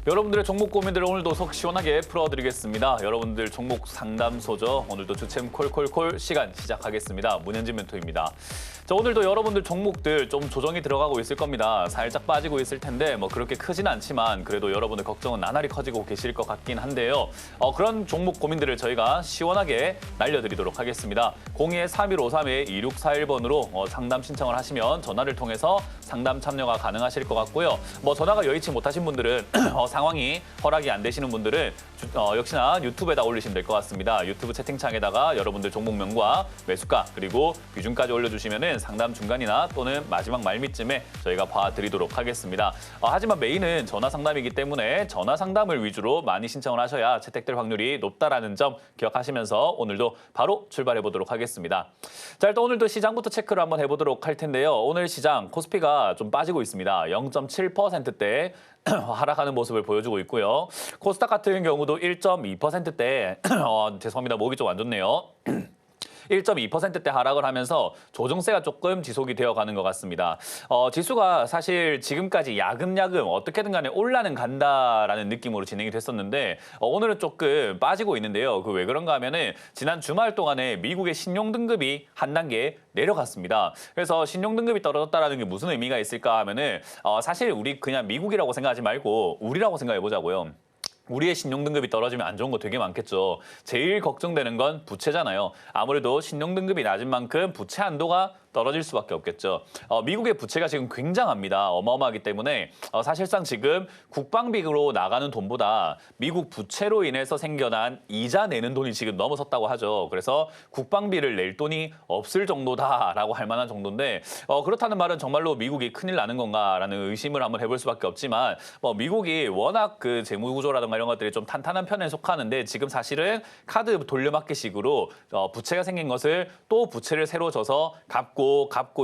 여러분들의 종목 고민들을 오늘도 속 시원하게 풀어드리겠습니다. 여러분들 종목 상담소죠. 오늘도 주챔 콜콜콜 시간 시작하겠습니다. 문현진 멘토입니다. 자, 오늘도 여러분들 종목들 좀 조정이 들어가고 있을 겁니다. 살짝 빠지고 있을 텐데 뭐 그렇게 크진 않지만 그래도 여러분들 걱정은 나날이 커지고 계실 것 같긴 한데요. 그런 종목 고민들을 저희가 시원하게 날려드리도록 하겠습니다. 02-3153-2641번으로 상담 신청을 하시면 전화를 통해서 상담 참여가 가능하실 것 같고요. 뭐 전화가 여의치 못하신 분들은 상황이 허락이 안 되시는 분들은 역시나 유튜브에다 올리시면 될 것 같습니다. 유튜브 채팅창에다가 여러분들 종목명과 매수가 그리고 비중까지 올려주시면 상담 중간이나 또는 마지막 말미쯤에 저희가 봐드리도록 하겠습니다. 하지만 메인은 전화 상담이기 때문에 전화 상담을 위주로 많이 신청을 하셔야 채택될 확률이 높다라는 점 기억하시면서 오늘도 바로 출발해 보도록 하겠습니다. 자, 일단 오늘도 시장부터 체크를 한번 해보도록 할 텐데요. 오늘 시장 코스피가 좀 빠지고 있습니다. 0.7%대 하락하는 모습을 보여주고 있고요. 코스닥 같은 경우도 1.2%대 죄송합니다. 목이 좀 안 좋네요. 1.2%대 하락을 하면서 조정세가 조금 지속이 되어가는 것 같습니다. 지수가 사실 지금까지 야금야금 어떻게든 간에 올라는 간다라는 느낌으로 진행이 됐었는데 오늘은 조금 빠지고 있는데요. 그 왜 그런가 하면은 지난 주말 동안에 미국의 신용 등급이 한 단계 내려갔습니다. 그래서 신용 등급이 떨어졌다라는 게 무슨 의미가 있을까 하면은 사실 우리 그냥 미국이라고 생각하지 말고 우리라고 생각해 보자고요. 우리의 신용등급이 떨어지면 안 좋은 거 되게 많겠죠. 제일 걱정되는 건 부채잖아요. 아무래도 신용등급이 낮은 만큼 부채 한도가 떨어질 수밖에 없겠죠. 미국의 부채가 지금 굉장합니다. 어마어마하기 때문에 사실상 지금 국방비로 나가는 돈보다 미국 부채로 인해서 생겨난 이자 내는 돈이 지금 넘어섰다고 하죠. 그래서 국방비를 낼 돈이 없을 정도다라고 할 만한 정도인데 그렇다는 말은 정말로 미국이 큰일 나는 건가라는 의심을 한번 해볼 수밖에 없지만 미국이 워낙 그 재무구조라든가 이런 것들이 좀 탄탄한 편에 속하는데 지금 사실은 카드 돌려막기식으로 부채가 생긴 것을 또 부채를 새로 져서 갚고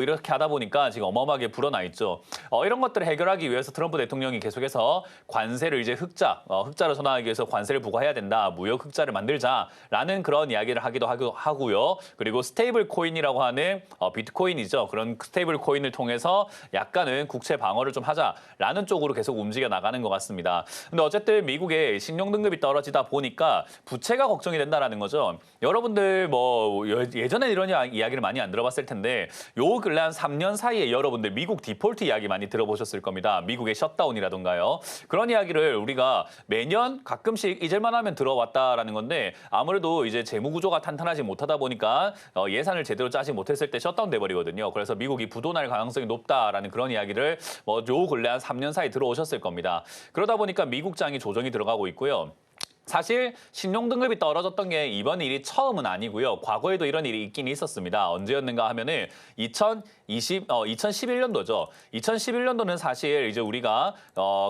이렇게 하다 보니까 지금 어마어마하게 불어나 있죠. 이런 것들을 해결하기 위해서 트럼프 대통령이 계속해서 관세를 이제 흑자로 전환하기 위해서 관세를 부과해야 된다. 무역 흑자를 만들자라는 그런 이야기를 하기도 하고요. 그리고 스테이블 코인이라고 하는 비트코인이죠. 그런 스테이블 코인을 통해서 약간은 국채 방어를 좀 하자라는 쪽으로 계속 움직여 나가는 것 같습니다. 근데 어쨌든 미국의 신용 등급이 떨어지다 보니까 부채가 걱정이 된다라는 거죠. 여러분들 뭐 예전에 이런 이야기를 많이 안 들어봤을 텐데 요 근래 한 3년 사이에 여러분들 미국 디폴트 이야기 많이 들어보셨을 겁니다. 미국의 셧다운이라던가요. 그런 이야기를 우리가 매년 가끔씩 잊을만 하면 들어왔다라는 건데 아무래도 이제 재무 구조가 탄탄하지 못하다 보니까 예산을 제대로 짜지 못했을 때 셧다운 돼버리거든요. 그래서 미국이 부도날 가능성이 높다라는 그런 이야기를 요 근래 한 3년 사이 들어오셨을 겁니다. 그러다 보니까 미국장이 조정이 들어가고 있고요. 사실 신용등급이 떨어졌던 게 이번 일이 처음은 아니고요. 과거에도 이런 일이 있긴 있었습니다. 언제였는가 하면은 2011년도죠. 2011년도는 사실 이제 우리가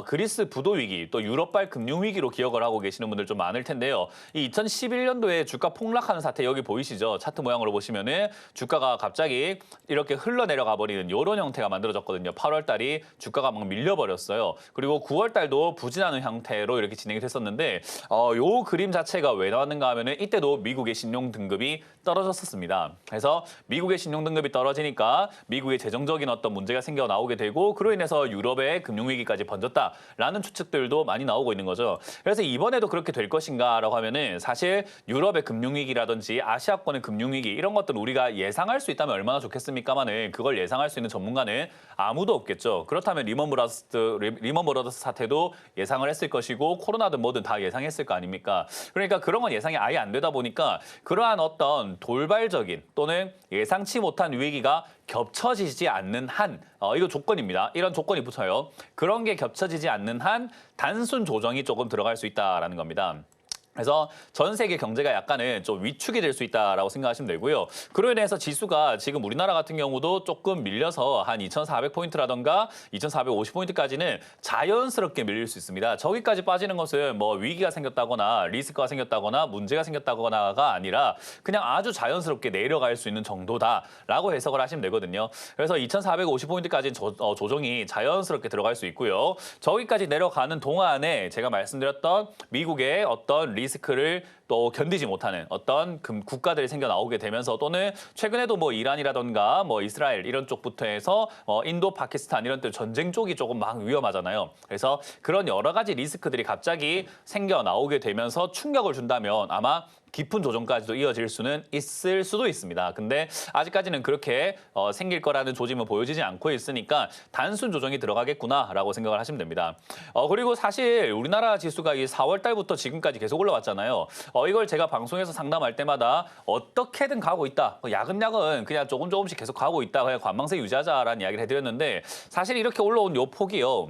그리스 부도 위기 또 유럽발 금융 위기로 기억을 하고 계시는 분들 좀 많을 텐데요. 이 2011년도에 주가 폭락하는 사태 여기 보이시죠? 차트 모양으로 보시면은 주가가 갑자기 이렇게 흘러내려가 버리는 이런 형태가 만들어졌거든요. 8월 달이 주가가 막 밀려버렸어요. 그리고 9월 달도 부진하는 형태로 이렇게 진행이 됐었는데 요 그림 자체가 왜 나왔는가 하면은 이때도 미국의 신용 등급이 떨어졌었습니다. 그래서 미국의 신용 등급이 떨어지니까 미국의 재정적인 어떤 문제가 생겨 나오게 되고 그로 인해서 유럽의 금융위기까지 번졌다라는 추측들도 많이 나오고 있는 거죠. 그래서 이번에도 그렇게 될 것인가라고 하면은 사실 유럽의 금융위기라든지 아시아권의 금융위기 이런 것들은 우리가 예상할 수 있다면 얼마나 좋겠습니까만은 그걸 예상할 수 있는 전문가는 아무도 없겠죠. 그렇다면 리먼 브라더스 사태도 예상을 했을 것이고 코로나든 뭐든 다 예상했을 거 아닙니까? 그러니까 그런 건 예상이 아예 안 되다 보니까 그러한 어떤 돌발적인 또는 예상치 못한 위기가 겹쳐지지 않는 한 이거 조건입니다. 이런 조건이 붙어요. 그런 게 겹쳐지지 않는 한 단순 조정이 조금 들어갈 수 있다라는 겁니다. 그래서 전 세계 경제가 약간은 좀 위축이 될 수 있다라고 생각하시면 되고요. 그로 인해서 지수가 지금 우리나라 같은 경우도 조금 밀려서 한 2,400포인트라던가 2,450포인트까지는 자연스럽게 밀릴 수 있습니다. 저기까지 빠지는 것은 뭐 위기가 생겼다거나 리스크가 생겼다거나 문제가 생겼다거나가 아니라 그냥 아주 자연스럽게 내려갈 수 있는 정도다라고 해석을 하시면 되거든요. 그래서 2,450포인트까지는 조정이 자연스럽게 들어갈 수 있고요. 저기까지 내려가는 동안에 제가 말씀드렸던 미국의 어떤 리스크를 또 견디지 못하는 어떤 국가들이 생겨 나오게 되면서 또는 최근에도 뭐 이란이라던가 뭐 이스라엘 이런 쪽부터 해서 인도, 파키스탄 이런 데 전쟁 쪽이 조금 막 위험하잖아요. 그래서 그런 여러 가지 리스크들이 갑자기 생겨 나오게 되면서 충격을 준다면 아마 깊은 조정까지도 이어질 수는 있을 수도 있습니다. 근데 아직까지는 그렇게 생길 거라는 조짐은 보여지지 않고 있으니까 단순 조정이 들어가겠구나라고 생각을 하시면 됩니다. 그리고 사실 우리나라 지수가 이 4월 달부터 지금까지 계속 올라왔잖아요. 이걸 제가 방송에서 상담할 때마다 어떻게든 가고 있다. 야금야금 그냥 조금씩 계속 가고 있다. 그냥 관망세 유지하자라는 이야기를 해드렸는데 사실 이렇게 올라온 요 폭이요.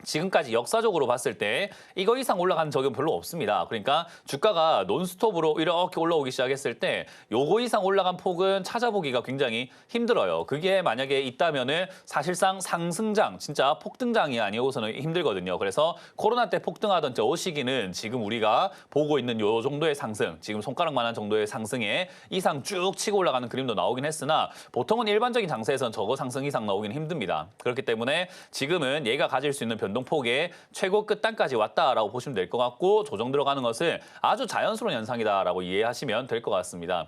지금까지 역사적으로 봤을 때 이거 이상 올라간 적은 별로 없습니다. 그러니까 주가가 논스톱으로 이렇게 올라오기 시작했을 때 요거 이상 올라간 폭은 찾아보기가 굉장히 힘들어요. 그게 만약에 있다면은 사실상 상승장, 진짜 폭등장이 아니고서는 힘들거든요. 그래서 코로나 때 폭등하던 저 시기는 지금 우리가 보고 있는 요 정도의 상승, 지금 손가락만한 정도의 상승에 이상 쭉 치고 올라가는 그림도 나오긴 했으나 보통은 일반적인 장세에서는 저거 상승 이상 나오기는 힘듭니다. 그렇기 때문에 지금은 얘가 가질 수 있는 변동폭의 최고 끝단까지 왔다라고 보시면 될 것 같고 조정 들어가는 것은 아주 자연스러운 현상이다라고 이해하시면 될 것 같습니다.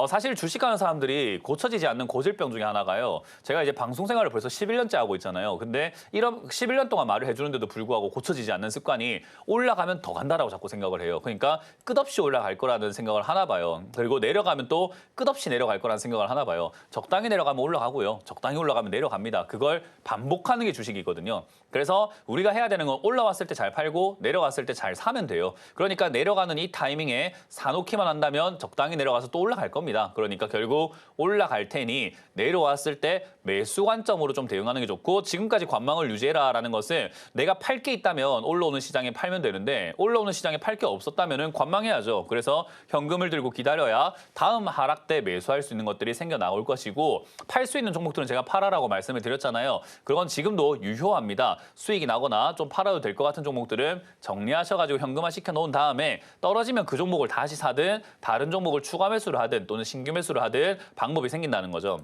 사실 주식하는 사람들이 고쳐지지 않는 고질병 중에 하나가요. 제가 이제 방송 생활을 벌써 11년째 하고 있잖아요. 근데 이런 11년 동안 말을 해주는데도 불구하고 고쳐지지 않는 습관이 올라가면 더 간다라고 자꾸 생각을 해요. 그러니까 끝없이 올라갈 거라는 생각을 하나 봐요. 그리고 내려가면 또 끝없이 내려갈 거라는 생각을 하나 봐요. 적당히 내려가면 올라가고요. 적당히 올라가면 내려갑니다. 그걸 반복하는 게 주식이거든요. 그래서 우리가 해야 되는 건 올라왔을 때 잘 팔고 내려갔을 때 잘 사면 돼요. 그러니까 내려가는 이 타이밍에 사놓기만 한다면 적당히 내려가서 또 올라갈 겁니다. 그러니까 결국 올라갈 테니 내려왔을 때 매수 관점으로 좀 대응하는 게 좋고 지금까지 관망을 유지해라라는 것은 내가 팔 게 있다면 올라오는 시장에 팔면 되는데 올라오는 시장에 팔 게 없었다면 관망해야죠. 그래서 현금을 들고 기다려야 다음 하락 때 매수할 수 있는 것들이 생겨 나올 것이고 팔 수 있는 종목들은 제가 팔아라고 말씀을 드렸잖아요. 그건 지금도 유효합니다. 수익이 나거나 좀 팔아도 될 것 같은 종목들은 정리하셔가지고 현금화 시켜놓은 다음에 떨어지면 그 종목을 다시 사든 다른 종목을 추가 매수를 하든 또는 신규 매수를 하든 방법이 생긴다는 거죠.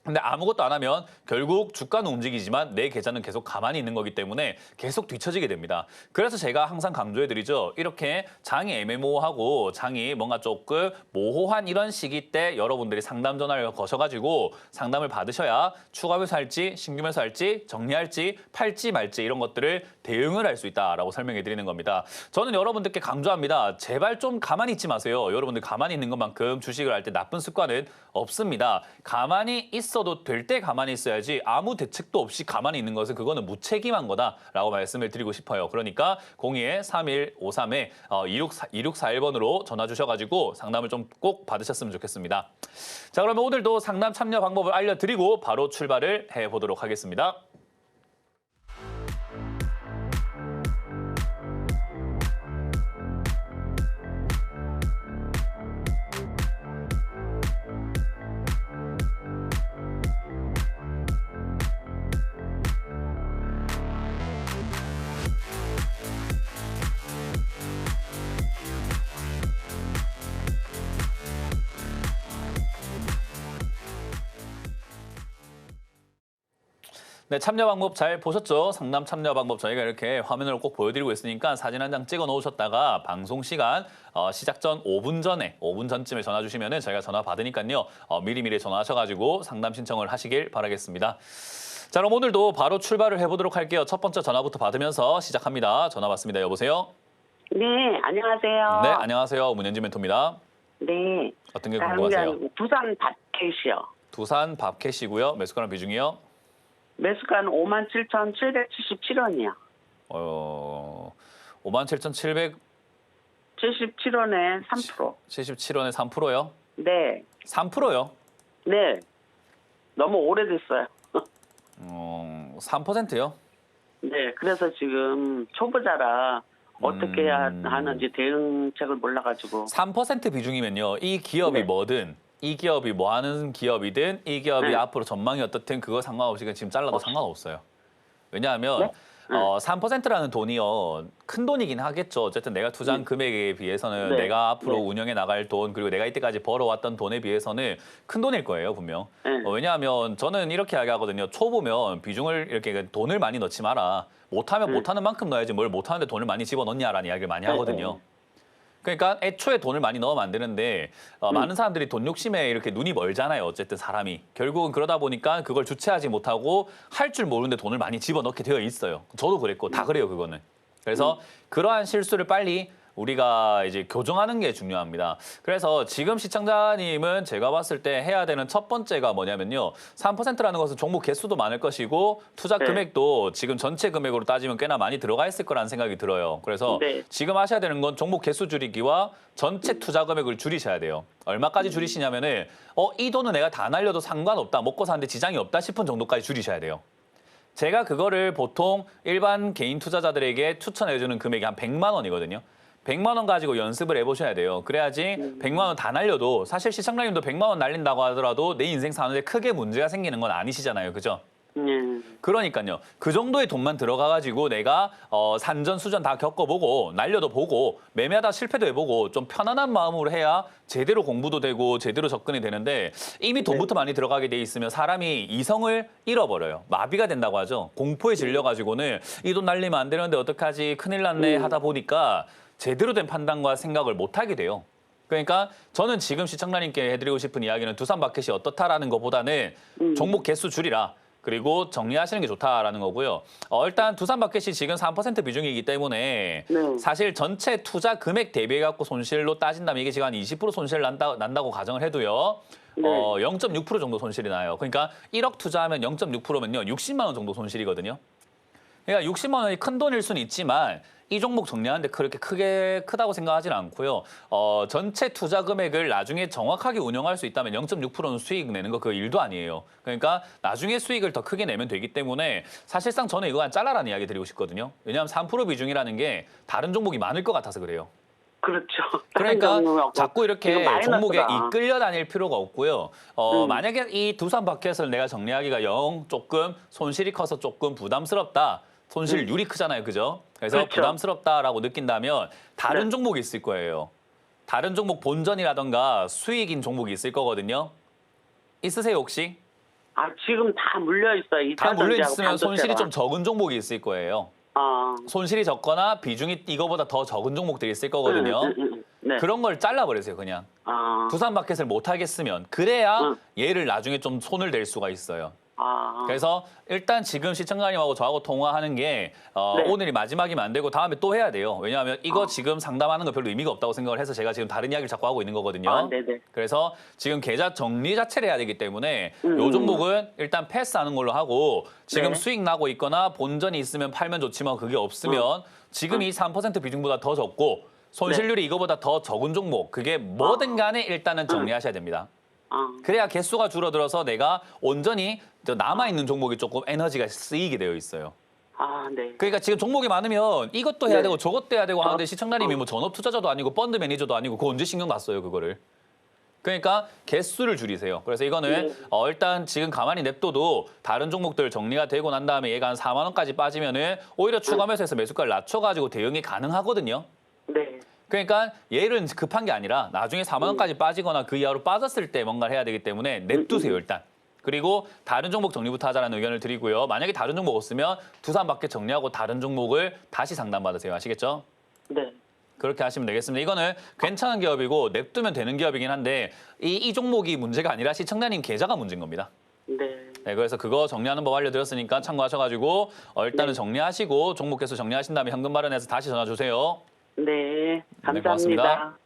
근데 아무것도 안 하면 결국 주가는 움직이지만 내 계좌는 계속 가만히 있는 거기 때문에 계속 뒤처지게 됩니다. 그래서 제가 항상 강조해드리죠. 이렇게 장이 애매모호하고 장이 뭔가 조금 모호한 이런 시기 때 여러분들이 상담 전화를 거셔가지고 상담을 받으셔야 추가 매수할지 신규 매수할지 정리할지 팔지 말지 이런 것들을 대응을 할 수 있다라고 설명해 드리는 겁니다. 저는 여러분들께 강조합니다. 제발 좀 가만히 있지 마세요. 여러분들 가만히 있는 것만큼 주식을 할 때 나쁜 습관은 없습니다. 가만히 있어도 될 때 가만히 있어야지 아무 대책도 없이 가만히 있는 것은 그거는 무책임한 거다라고 말씀을 드리고 싶어요. 그러니까 02-3153-2641번으로 전화 주셔가지고 상담을 좀 꼭 받으셨으면 좋겠습니다. 자, 그러면 오늘도 상담 참여 방법을 알려드리고 바로 출발을 해보도록 하겠습니다. 네, 참여 방법 잘 보셨죠? 상담 참여 방법 저희가 이렇게 화면으로 꼭 보여드리고 있으니까 사진 한 장 찍어 놓으셨다가 방송 시간 시작 전 5분 전에 5분 전쯤에 전화 주시면은 저희가 전화 받으니까요. 미리미리 전화하셔가지고 상담 신청을 하시길 바라겠습니다. 자, 그럼 오늘도 바로 출발을 해보도록 할게요. 첫 번째 전화부터 받으면서 시작합니다. 전화 받습니다. 여보세요? 네, 안녕하세요. 네, 안녕하세요. 문현지 멘토입니다. 네. 어떤 게 궁금하세요? 부산 밭캐시요. 두산 밥캐시고요. 매수가랑 비중이요? 매수가는 57,777원이요. 57,700 77원에 3%. 77원에 3%요? 네. 3%요? 네. 너무 오래됐어요. 3%요? 네. 그래서 지금 초보자라 어떻게 해야 하는지 대응책을 몰라가지고. 3% 비중이면요. 이 기업이 네. 뭐든 이 기업이 뭐 하는 기업이든 이 기업이 네. 앞으로 전망이 어떻든 그거 상관없이 그냥 지금 잘라도 상관없어요. 왜냐하면 네? 3%라는 돈이요. 큰 돈이긴 하겠죠. 어쨌든 내가 투자한 금액에 비해서는 네. 내가 앞으로 네. 운영해 나갈 돈 그리고 내가 이때까지 벌어왔던 돈에 비해서는 큰 돈일 거예요. 분명. 네. 왜냐하면 저는 이렇게 이야기하거든요. 초보면 비중을 이렇게 돈을 많이 넣지 마라. 못하면 못하는 만큼 넣어야지 뭘 못하는데 돈을 많이 집어넣냐라는 이야기를 많이 하거든요. 그러니까 애초에 돈을 많이 넣으면 안 되는데 많은 사람들이 돈 욕심에 이렇게 눈이 멀잖아요. 어쨌든 사람이. 결국은 그러다 보니까 그걸 주체하지 못하고 할 줄 모르는데 돈을 많이 집어넣게 되어 있어요. 저도 그랬고 다 그래요, 그거는. 그래서 그러한 실수를 빨리 우리가 이제 교정하는 게 중요합니다. 그래서 지금 시청자님은 제가 봤을 때 해야 되는 첫 번째가 뭐냐면요. 3%라는 것은 종목 개수도 많을 것이고 투자 네. 금액도 지금 전체 금액으로 따지면 꽤나 많이 들어가 있을 거라는 생각이 들어요. 그래서 네. 지금 하셔야 되는 건 종목 개수 줄이기와 전체 투자 금액을 줄이셔야 돼요. 얼마까지 줄이시냐면은 이 돈은 내가 다 날려도 상관없다. 먹고 사는데 지장이 없다 싶은 정도까지 줄이셔야 돼요. 제가 그거를 보통 일반 개인 투자자들에게 추천해주는 금액이 한 100만 원이거든요. 100만 원 가지고 연습을 해보셔야 돼요. 그래야지 100만 원 다 날려도 사실 시청자님도 100만 원 날린다고 하더라도 내 인생 사는데 크게 문제가 생기는 건 아니시잖아요. 그죠? 그러니까요. 그 정도의 돈만 들어가가지고 내가 산전수전 다 겪어보고 날려도 보고 매매하다 실패도 해보고 좀 편안한 마음으로 해야 제대로 공부도 되고 제대로 접근이 되는데 이미 돈부터 많이 들어가게 돼 있으면 사람이 이성을 잃어버려요. 마비가 된다고 하죠. 공포에 질려가지고는 이 돈 날리면 안 되는데 어떡하지 큰일 났네 하다 보니까 제대로 된 판단과 생각을 못하게 돼요. 그러니까 저는 지금 시청자님께 해드리고 싶은 이야기는 두산마켓이 어떻다라는 것보다는 종목 개수 줄이라. 그리고 정리하시는 게 좋다라는 거고요. 일단 두산마켓이 지금 3% 비중이기 때문에 네. 사실 전체 투자 금액 대비해갖고 손실로 따진다면 이게 지금 한 20% 손실 난다고 가정을 해도요. 네. 0.6% 정도 손실이 나요. 그러니까 1억 투자하면 0.6%면요. 60만 원 정도 손실이거든요. 그러니까 60만 원이 큰 돈일 수는 있지만 이 종목 정리하는데 그렇게 크다고 생각하지는 않고요. 전체 투자 금액을 나중에 정확하게 운영할 수 있다면 0.6%는 수익 내는 거 그 일도 아니에요. 그러니까 나중에 수익을 더 크게 내면 되기 때문에 사실상 저는 이거 한 잘라라는 이야기 드리고 싶거든요. 왜냐하면 3% 비중이라는 게 다른 종목이 많을 것 같아서 그래요. 그렇죠. 그러니까 자꾸 이렇게 지금 마이너스다. 종목에 이끌려 다닐 필요가 없고요. 만약에 이 두산마켓을 내가 정리하기가 영 조금 손실이 커서 조금 부담스럽다. 손실률이 크잖아요. 그죠? 그래서 그렇죠. 부담스럽다라고 느낀다면 다른 네. 종목이 있을 거예요. 다른 종목 본전이라던가 수익인 종목이 있을 거거든요. 있으세요 혹시? 지금 다 물려 있어요. 다 물려 2차전지하고 있으면 손실이 반도체가. 좀 적은 종목이 있을 거예요. 손실이 적거나 비중이 이거보다 더 적은 종목들이 있을 거거든요. 네. 그런 걸 잘라버리세요 그냥. 두산마켓을 못 하겠으면 그래야 얘를 나중에 좀 손을 댈 수가 있어요. 그래서 일단 지금 시청자님하고 저하고 통화하는 게 네. 오늘이 마지막이면 안 되고 다음에 또 해야 돼요. 왜냐하면 이거 지금 상담하는 거 별로 의미가 없다고 생각을 해서 제가 지금 다른 이야기를 자꾸 하고 있는 거거든요. 네네. 그래서 지금 계좌 정리 자체를 해야 되기 때문에 요 종목은 일단 패스하는 걸로 하고 지금 네. 수익 나고 있거나 본전이 있으면 팔면 좋지만 그게 없으면 지금 이 3% 비중보다 더 적고 손실률이 이거보다 더 적은 종목 그게 뭐든 간에 일단은 정리하셔야 됩니다. 그래야 개수가 줄어들어서 내가 온전히 남아있는 종목이 조금 에너지가 쓰이게 되어 있어요. 네. 그러니까 지금 종목이 많으면 이것도 해야 네. 되고 저것도 해야 되고 하는데 시청자님이 뭐 전업 투자자도 아니고 펀드 매니저도 아니고 그거 언제 신경 났어요 그거를. 그러니까 개수를 줄이세요. 그래서 이거는 일단 지금 가만히 냅둬도 다른 종목들 정리가 되고 난 다음에 얘가 한 4만 원까지 빠지면은 오히려 추가 매수해서 매수가를 낮춰가지고 대응이 가능하거든요. 네. 그러니까 얘는 급한 게 아니라 나중에 4만 원까지 빠지거나 그 이하로 빠졌을 때 뭔가를 해야 되기 때문에 냅두세요 일단. 그리고 다른 종목 정리부터 하자라는 의견을 드리고요. 만약에 다른 종목 없으면 두산마켓 정리하고 다른 종목을 다시 상담받으세요. 아시겠죠? 네. 그렇게 하시면 되겠습니다. 이거는 괜찮은 기업이고 냅두면 되는 기업이긴 한데 이 종목이 문제가 아니라 시청자님 계좌가 문제인 겁니다. 네. 네, 그래서 그거 정리하는 법 알려드렸으니까 참고하셔가지고 일단은 네. 정리하시고 종목 개수 정리하신 다음에 현금 마련해서 다시 전화 주세요. 네. 감사합니다. 고맙습니다.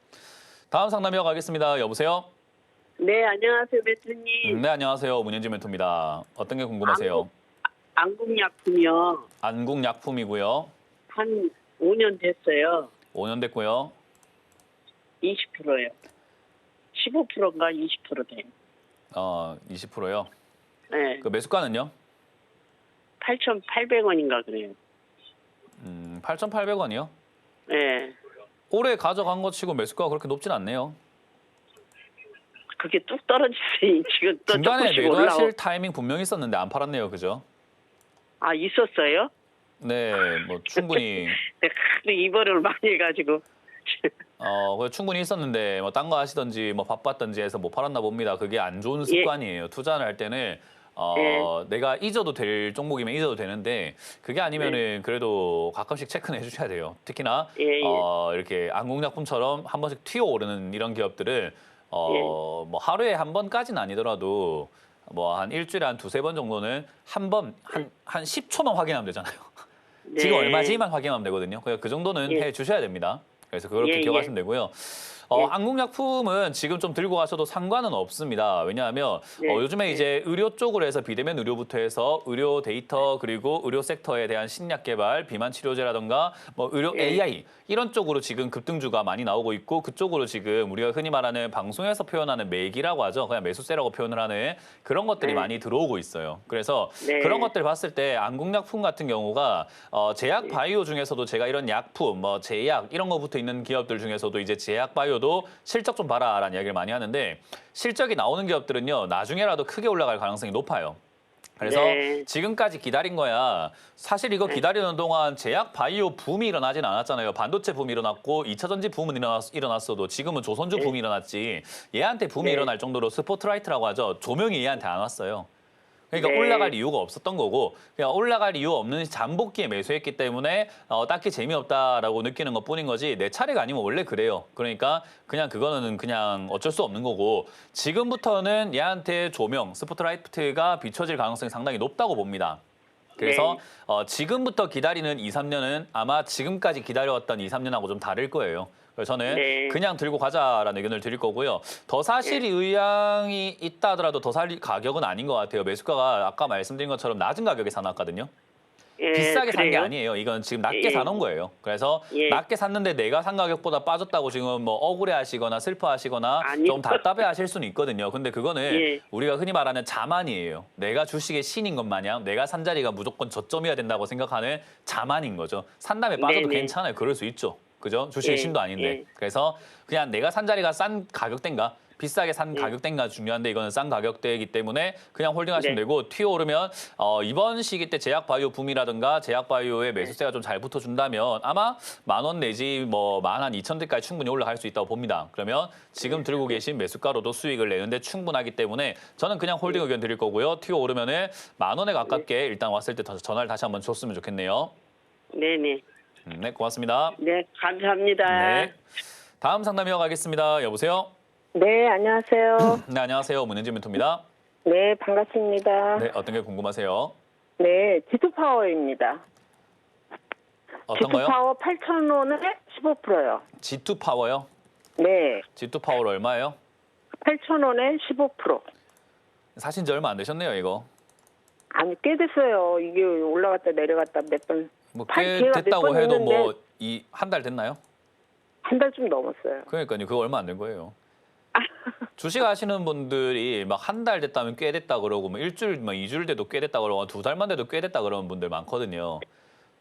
다음 상담 이어가겠습니다. 여보세요? 네, 안녕하세요, 매트님. 네, 안녕하세요. 문현지 멘토입니다. 어떤 게 궁금하세요? 안국약품이요. 안국약품이고요. 한 5년 됐어요. 5년 됐고요. 20%요. 15%인가 20% 돼요. 20%요. 네. 그 매수가는요? 8,800원인가 그래요. 8,800원이요? 네. 올해 가져간 것 치고 매수가가 그렇게 높진 않네요. 그게 뚝 떨어지지. 지금 또 중간에 조금씩 매도하실 올라오. 타이밍 분명히 있었는데 안 팔았네요. 그죠? 있었어요? 네, 뭐 충분히 근데 이번을 많이 해가지고. 충분히 있었는데 뭐 딴 거 하시던지 뭐 바빴던지 해서 못 팔았나 봅니다. 그게 안 좋은 습관이에요. 투자를 할 때는 내가 잊어도 될 종목이면 잊어도 되는데 그게 아니면은 그래도 가끔씩 체크는 해주셔야 돼요. 특히나 예, 예. 이렇게 안국약품처럼 한 번씩 튀어오르는 이런 기업들은 뭐 하루에 한 번까지는 아니더라도 뭐 한 일주일에 한 두세 번 정도는 한 10초만 확인하면 되잖아요. 네. 지금 얼마지만 확인하면 되거든요. 그러니까 그 정도는 예. 해주셔야 됩니다. 그래서 그렇게 예, 기억하시면 예. 되고요. 예. 한국약품은 지금 좀 들고 가셔도 상관은 없습니다. 왜냐하면 네. 요즘에 이제 의료 쪽으로 해서 비대면 의료부터 해서 의료 데이터 그리고 의료 섹터에 대한 신약 개발, 비만 치료제라든가 뭐 의료 예. AI 이런 쪽으로 지금 급등주가 많이 나오고 있고 그쪽으로 지금 우리가 흔히 말하는 방송에서 표현하는 매기라고 하죠. 그냥 매수세라고 표현을 하는 그런 것들이 네. 많이 들어오고 있어요. 그래서 네. 그런 것들 봤을 때 안국약품 같은 경우가 제약 바이오 중에서도 제가 이런 약품, 뭐 제약 이런 거 붙어 있는 기업들 중에서도 이제 제약 바이오도 실적 좀 봐라라는 이야기를 많이 하는데 실적이 나오는 기업들은요 나중에라도 크게 올라갈 가능성이 높아요. 그래서 네. 지금까지 기다린 거야. 사실 이거 기다리는 동안 제약 바이오 붐이 일어나진 않았잖아요. 반도체 붐이 일어났고 2차 전지 붐은 일어났어도 지금은 조선주 붐이 일어났지. 얘한테 붐이 네. 일어날 정도로 스포트라이트라고 하죠. 조명이 얘한테 안 왔어요. 그러니까 네. 올라갈 이유가 없었던 거고 그냥 올라갈 이유 없는 잠복기에 매수했기 때문에 딱히 재미없다라고 느끼는 것뿐인 거지 내 차례가 아니면 원래 그래요. 그러니까 그냥 그거는 그냥 어쩔 수 없는 거고 지금부터는 얘한테 조명, 스포트라이트가 비춰질 가능성이 상당히 높다고 봅니다. 그래서 지금부터 기다리는 2, 3년은 아마 지금까지 기다려왔던 2, 3년하고 좀 다를 거예요. 그래서 저는 네. 그냥 들고 가자라는 의견을 드릴 거고요. 더 사실이 의향이 있다 하더라도 더 살 가격은 아닌 것 같아요. 매수가가 아까 말씀드린 것처럼 낮은 가격에 사놨거든요. 예, 비싸게 산 게 그래요? 아니에요. 이건 지금 낮게 예. 사놓은 거예요. 그래서 예. 낮게 샀는데 내가 산 가격보다 빠졌다고 지금 뭐 억울해하시거나 슬퍼하시거나 아니요. 좀 답답해하실 수는 있거든요. 근데 그거는 예. 우리가 흔히 말하는 자만이에요. 내가 주식의 신인 것 마냥 내가 산 자리가 무조건 저점이어야 된다고 생각하는 자만인 거죠. 산 다음에 빠져도 네네. 괜찮아요. 그럴 수 있죠. 그죠? 주식의 예. 신도 아닌데. 예. 그래서 그냥 내가 산 자리가 싼 가격대인가 비싸게 산 예. 가격대인가 중요한데 이거는 싼 가격대이기 때문에 그냥 홀딩하시면 네. 되고 튀어오르면 이번 시기 때 제약 바이오 붐이라든가 제약 바이오의 매수세가 좀 잘 붙어준다면 아마 10,000원 내지 뭐 12,000대까지 충분히 올라갈 수 있다고 봅니다. 그러면 지금 들고 계신 매수가로도 수익을 내는데 충분하기 때문에 저는 그냥 홀딩 의견 드릴 거고요. 튀어오르면은 10,000원에 가깝게 일단 왔을 때 전화를 다시 한번 줬으면 좋겠네요. 네네. 네, 고맙습니다. 네, 감사합니다. 네. 다음 상담 이어가겠습니다. 여보세요? 네, 안녕하세요. 네, 안녕하세요. 문현진 멘토입니다. 네, 반갑습니다. 네, 어떤 게 궁금하세요? 네, G2파워입니다. 어떤 거요? G2파워 8,000원에 15%요. G2 파워요? 네, G2 파워로 얼마예요? 8,000원에 15%. 사신 지 얼마 안 되셨네요, 이거. 아니, 꽤 됐어요. 이게 올라갔다 내려갔다 몇 번. 뭐 꽤 꽤 됐다고 번 해도 했는데 뭐 한 달 됐나요? 한 달 좀 넘었어요. 그러니까요. 그거 얼마 안 된 거예요. 주식 하시는 분들이 막 한 달 됐다면 꽤 됐다 그러고 뭐 일주일, 뭐 2주일 돼도 꽤 됐다 그러고 2달만 돼도 꽤 됐다 그러는 분들 많거든요.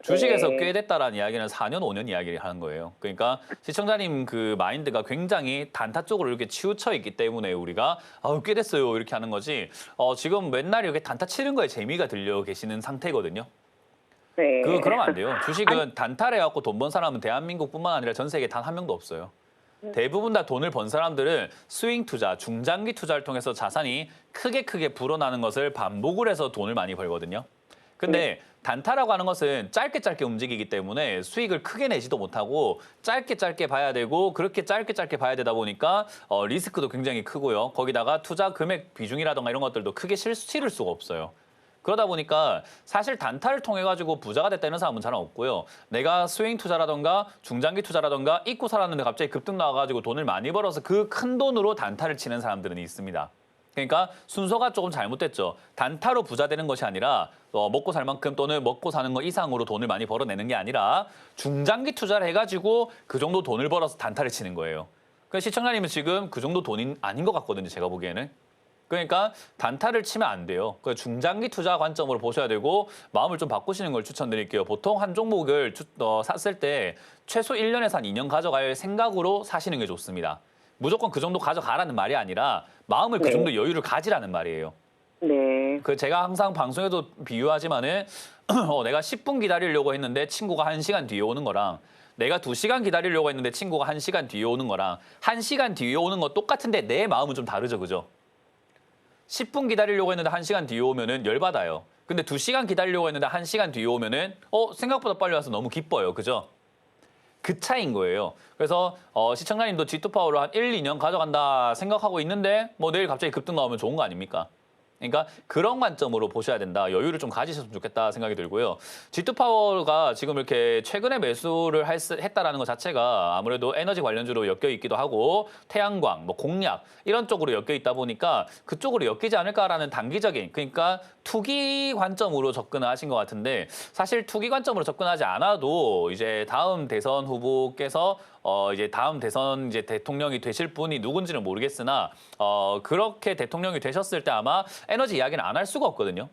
주식에서 네. 꽤 됐다라는 이야기는 4년, 5년 이야기를 하는 거예요. 그러니까 시청자님 그 마인드가 굉장히 단타 쪽으로 이렇게 치우쳐 있기 때문에 우리가 꽤 됐어요 이렇게 하는 거지. 지금 맨날 이렇게 단타 치는 거에 재미가 들려 계시는 상태거든요. 네. 그러면 안 돼요. 주식은 단타를 해갖고 돈 번 사람은 대한민국뿐만 아니라 전 세계 단 한 명도 없어요. 대부분 다 돈을 번 사람들은 스윙 투자, 중장기 투자를 통해서 자산이 크게 불어나는 것을 반복을 해서 돈을 많이 벌거든요. 근데 단타라고 하는 것은 짧게 움직이기 때문에 수익을 크게 내지도 못하고 짧게 봐야 되고 그렇게 짧게 봐야 되다 보니까 리스크도 굉장히 크고요. 거기다가 투자 금액 비중이라든가 이런 것들도 크게 치를 수가 없어요. 그러다 보니까 사실 단타를 통해 가지고 부자가 됐다 이런 사람은 잘 없고요. 내가 스윙 투자라던가 중장기 투자라던가 잊고 살았는데 갑자기 급등 나와가지고 돈을 많이 벌어서 그 큰 돈으로 단타를 치는 사람들은 있습니다. 그러니까 순서가 조금 잘못됐죠. 단타로 부자 되는 것이 아니라 먹고 살 만큼 또는 먹고 사는 거 이상으로 돈을 많이 벌어내는 게 아니라 중장기 투자를 해가지고 그 정도 돈을 벌어서 단타를 치는 거예요. 그러니까 시청자님은 지금 그 정도 돈이 아닌 것 같거든요. 제가 보기에는. 그러니까 단타를 치면 안 돼요. 그 중장기 투자 관점으로 보셔야 되고 마음을 좀 바꾸시는 걸 추천드릴게요. 보통 한 종목을 샀을 때 최소 1년에서 한 2년 가져갈 생각으로 사시는 게 좋습니다. 무조건 그 정도 가져가라는 말이 아니라 마음을 그 네. 정도 여유를 가지라는 말이에요. 네. 그 제가 항상 방송에도 비유하지만은 내가 10분 기다리려고 했는데 친구가 1시간 뒤에 오는 거랑 내가 2시간 기다리려고 했는데 친구가 1시간 뒤에 오는 거랑 1시간 뒤에 오는 거 똑같은데 내 마음은 좀 다르죠. 그죠? 10분 기다리려고 했는데 1시간 뒤에 오면은 열받아요. 근데 2시간 기다리려고 했는데 1시간 뒤에 오면은 생각보다 빨리 와서 너무 기뻐요. 그죠? 그 차이인 거예요. 그래서 시청자님도 G2 파워를 한 1, 2년 가져간다 생각하고 있는데 뭐 내일 갑자기 급등 나오면 좋은 거 아닙니까? 그러니까 그런 관점으로 보셔야 된다. 여유를 좀 가지셨으면 좋겠다 생각이 들고요. G2 파워가 지금 이렇게 최근에 매수를 했다라는 것 자체가 아무래도 에너지 관련주로 엮여 있기도 하고 태양광, 뭐 공약 이런 쪽으로 엮여 있다 보니까 그쪽으로 엮이지 않을까라는 단기적인 그러니까 투기 관점으로 접근을 하신 것 같은데 사실 투기 관점으로 접근하지 않아도 이제 다음 대선 후보께서 이제 다음 대선 이제 대통령이 되실 분이 누군지는 모르겠으나 그렇게 대통령이 되셨을 때 아마 에너지 이야기는 안 할 수가 없거든요.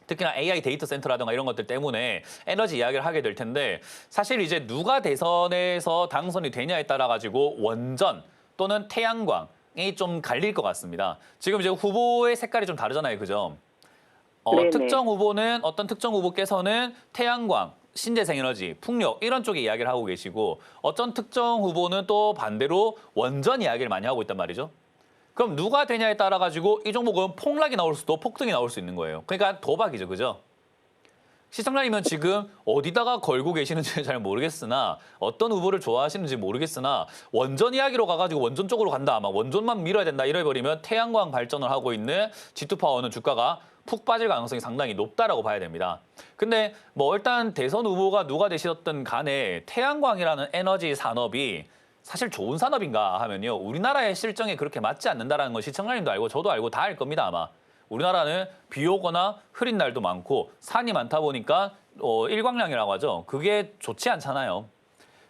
특히나 AI 데이터 센터라든가 이런 것들 때문에 에너지 이야기를 하게 될 텐데 사실 이제 누가 대선에서 당선이 되냐에 따라 가지고 원전 또는 태양광이 좀 갈릴 것 같습니다. 지금 이제 후보의 색깔이 좀 다르잖아요. 그죠? 네네. 특정 후보는 어떤 특정 후보께서는 태양광, 신재생에너지, 풍력 이런 쪽에 이야기를 하고 계시고 어떤 특정 후보는 또 반대로 원전 이야기를 많이 하고 있단 말이죠. 그럼 누가 되냐에 따라 가지고 이 종목은 폭락이 나올 수도 폭등이 나올 수 있는 거예요. 그러니까 도박이죠. 그죠? 시청자님은 지금 어디다가 걸고 계시는지 잘 모르겠으나 어떤 후보를 좋아하시는지 모르겠으나 원전 이야기로 가가지고 원전 쪽으로 간다. 막 원전만 밀어야 된다. 이래버리면 태양광 발전을 하고 있는 G2파워는 주가가 푹 빠질 가능성이 상당히 높다라고 봐야 됩니다. 근데 뭐 일단 대선 후보가 누가 되셨든 간에 태양광이라는 에너지 산업이 사실 좋은 산업인가 하면요. 우리나라의 실정에 그렇게 맞지 않는다라는 건 시청자님도 알고 저도 알고 다 알 겁니다. 아마. 우리나라는 비 오거나 흐린 날도 많고 산이 많다 보니까 일광량이라고 하죠. 그게 좋지 않잖아요.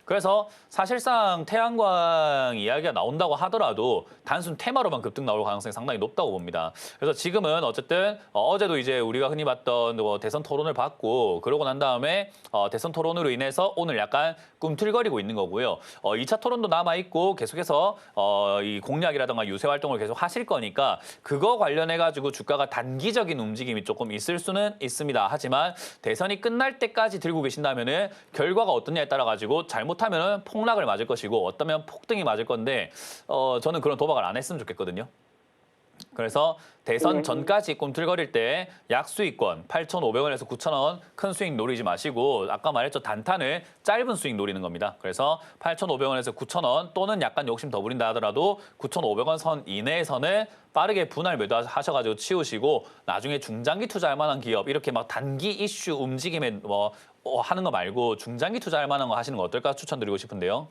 그래서 사실상 태양광 이야기가 나온다고 하더라도 단순 테마로만 급등 나올 가능성이 상당히 높다고 봅니다. 그래서 지금은 어쨌든 어제도 이제 우리가 흔히 봤던 대선 토론을 받고 그러고 난 다음에 대선 토론으로 인해서 오늘 약간 꿈틀거리고 있는 거고요. 2차 토론도 남아있고 계속해서 이 공약이라든가 유세 활동을 계속 하실 거니까 그거 관련해가지고 주가가 단기적인 움직임이 조금 있을 수는 있습니다. 하지만 대선이 끝날 때까지 들고 계신다면은 결과가 어떠냐에 따라 가지고 잘못하면은 폭락을 맞을 것이고 어떠면 폭등이 맞을 건데 저는 그런 도박을 안 했으면 좋겠거든요. 그래서 대선 전까지 꿈틀거릴 때 약수익권 8,500원에서 9,000원 큰 수익 노리지 마시고 아까 말했죠. 단타는 짧은 수익 노리는 겁니다. 그래서 8,500원에서 9,000원 또는 약간 욕심 더 부린다 하더라도 9,500원 선 이내에서는 빠르게 분할 매도하셔가지고 치우시고 나중에 중장기 투자할 만한 기업 이렇게 막 단기 이슈 움직임에 하는 거 말고 중장기 투자할 만한 거 하시는 거 어떨까 추천드리고 싶은데요.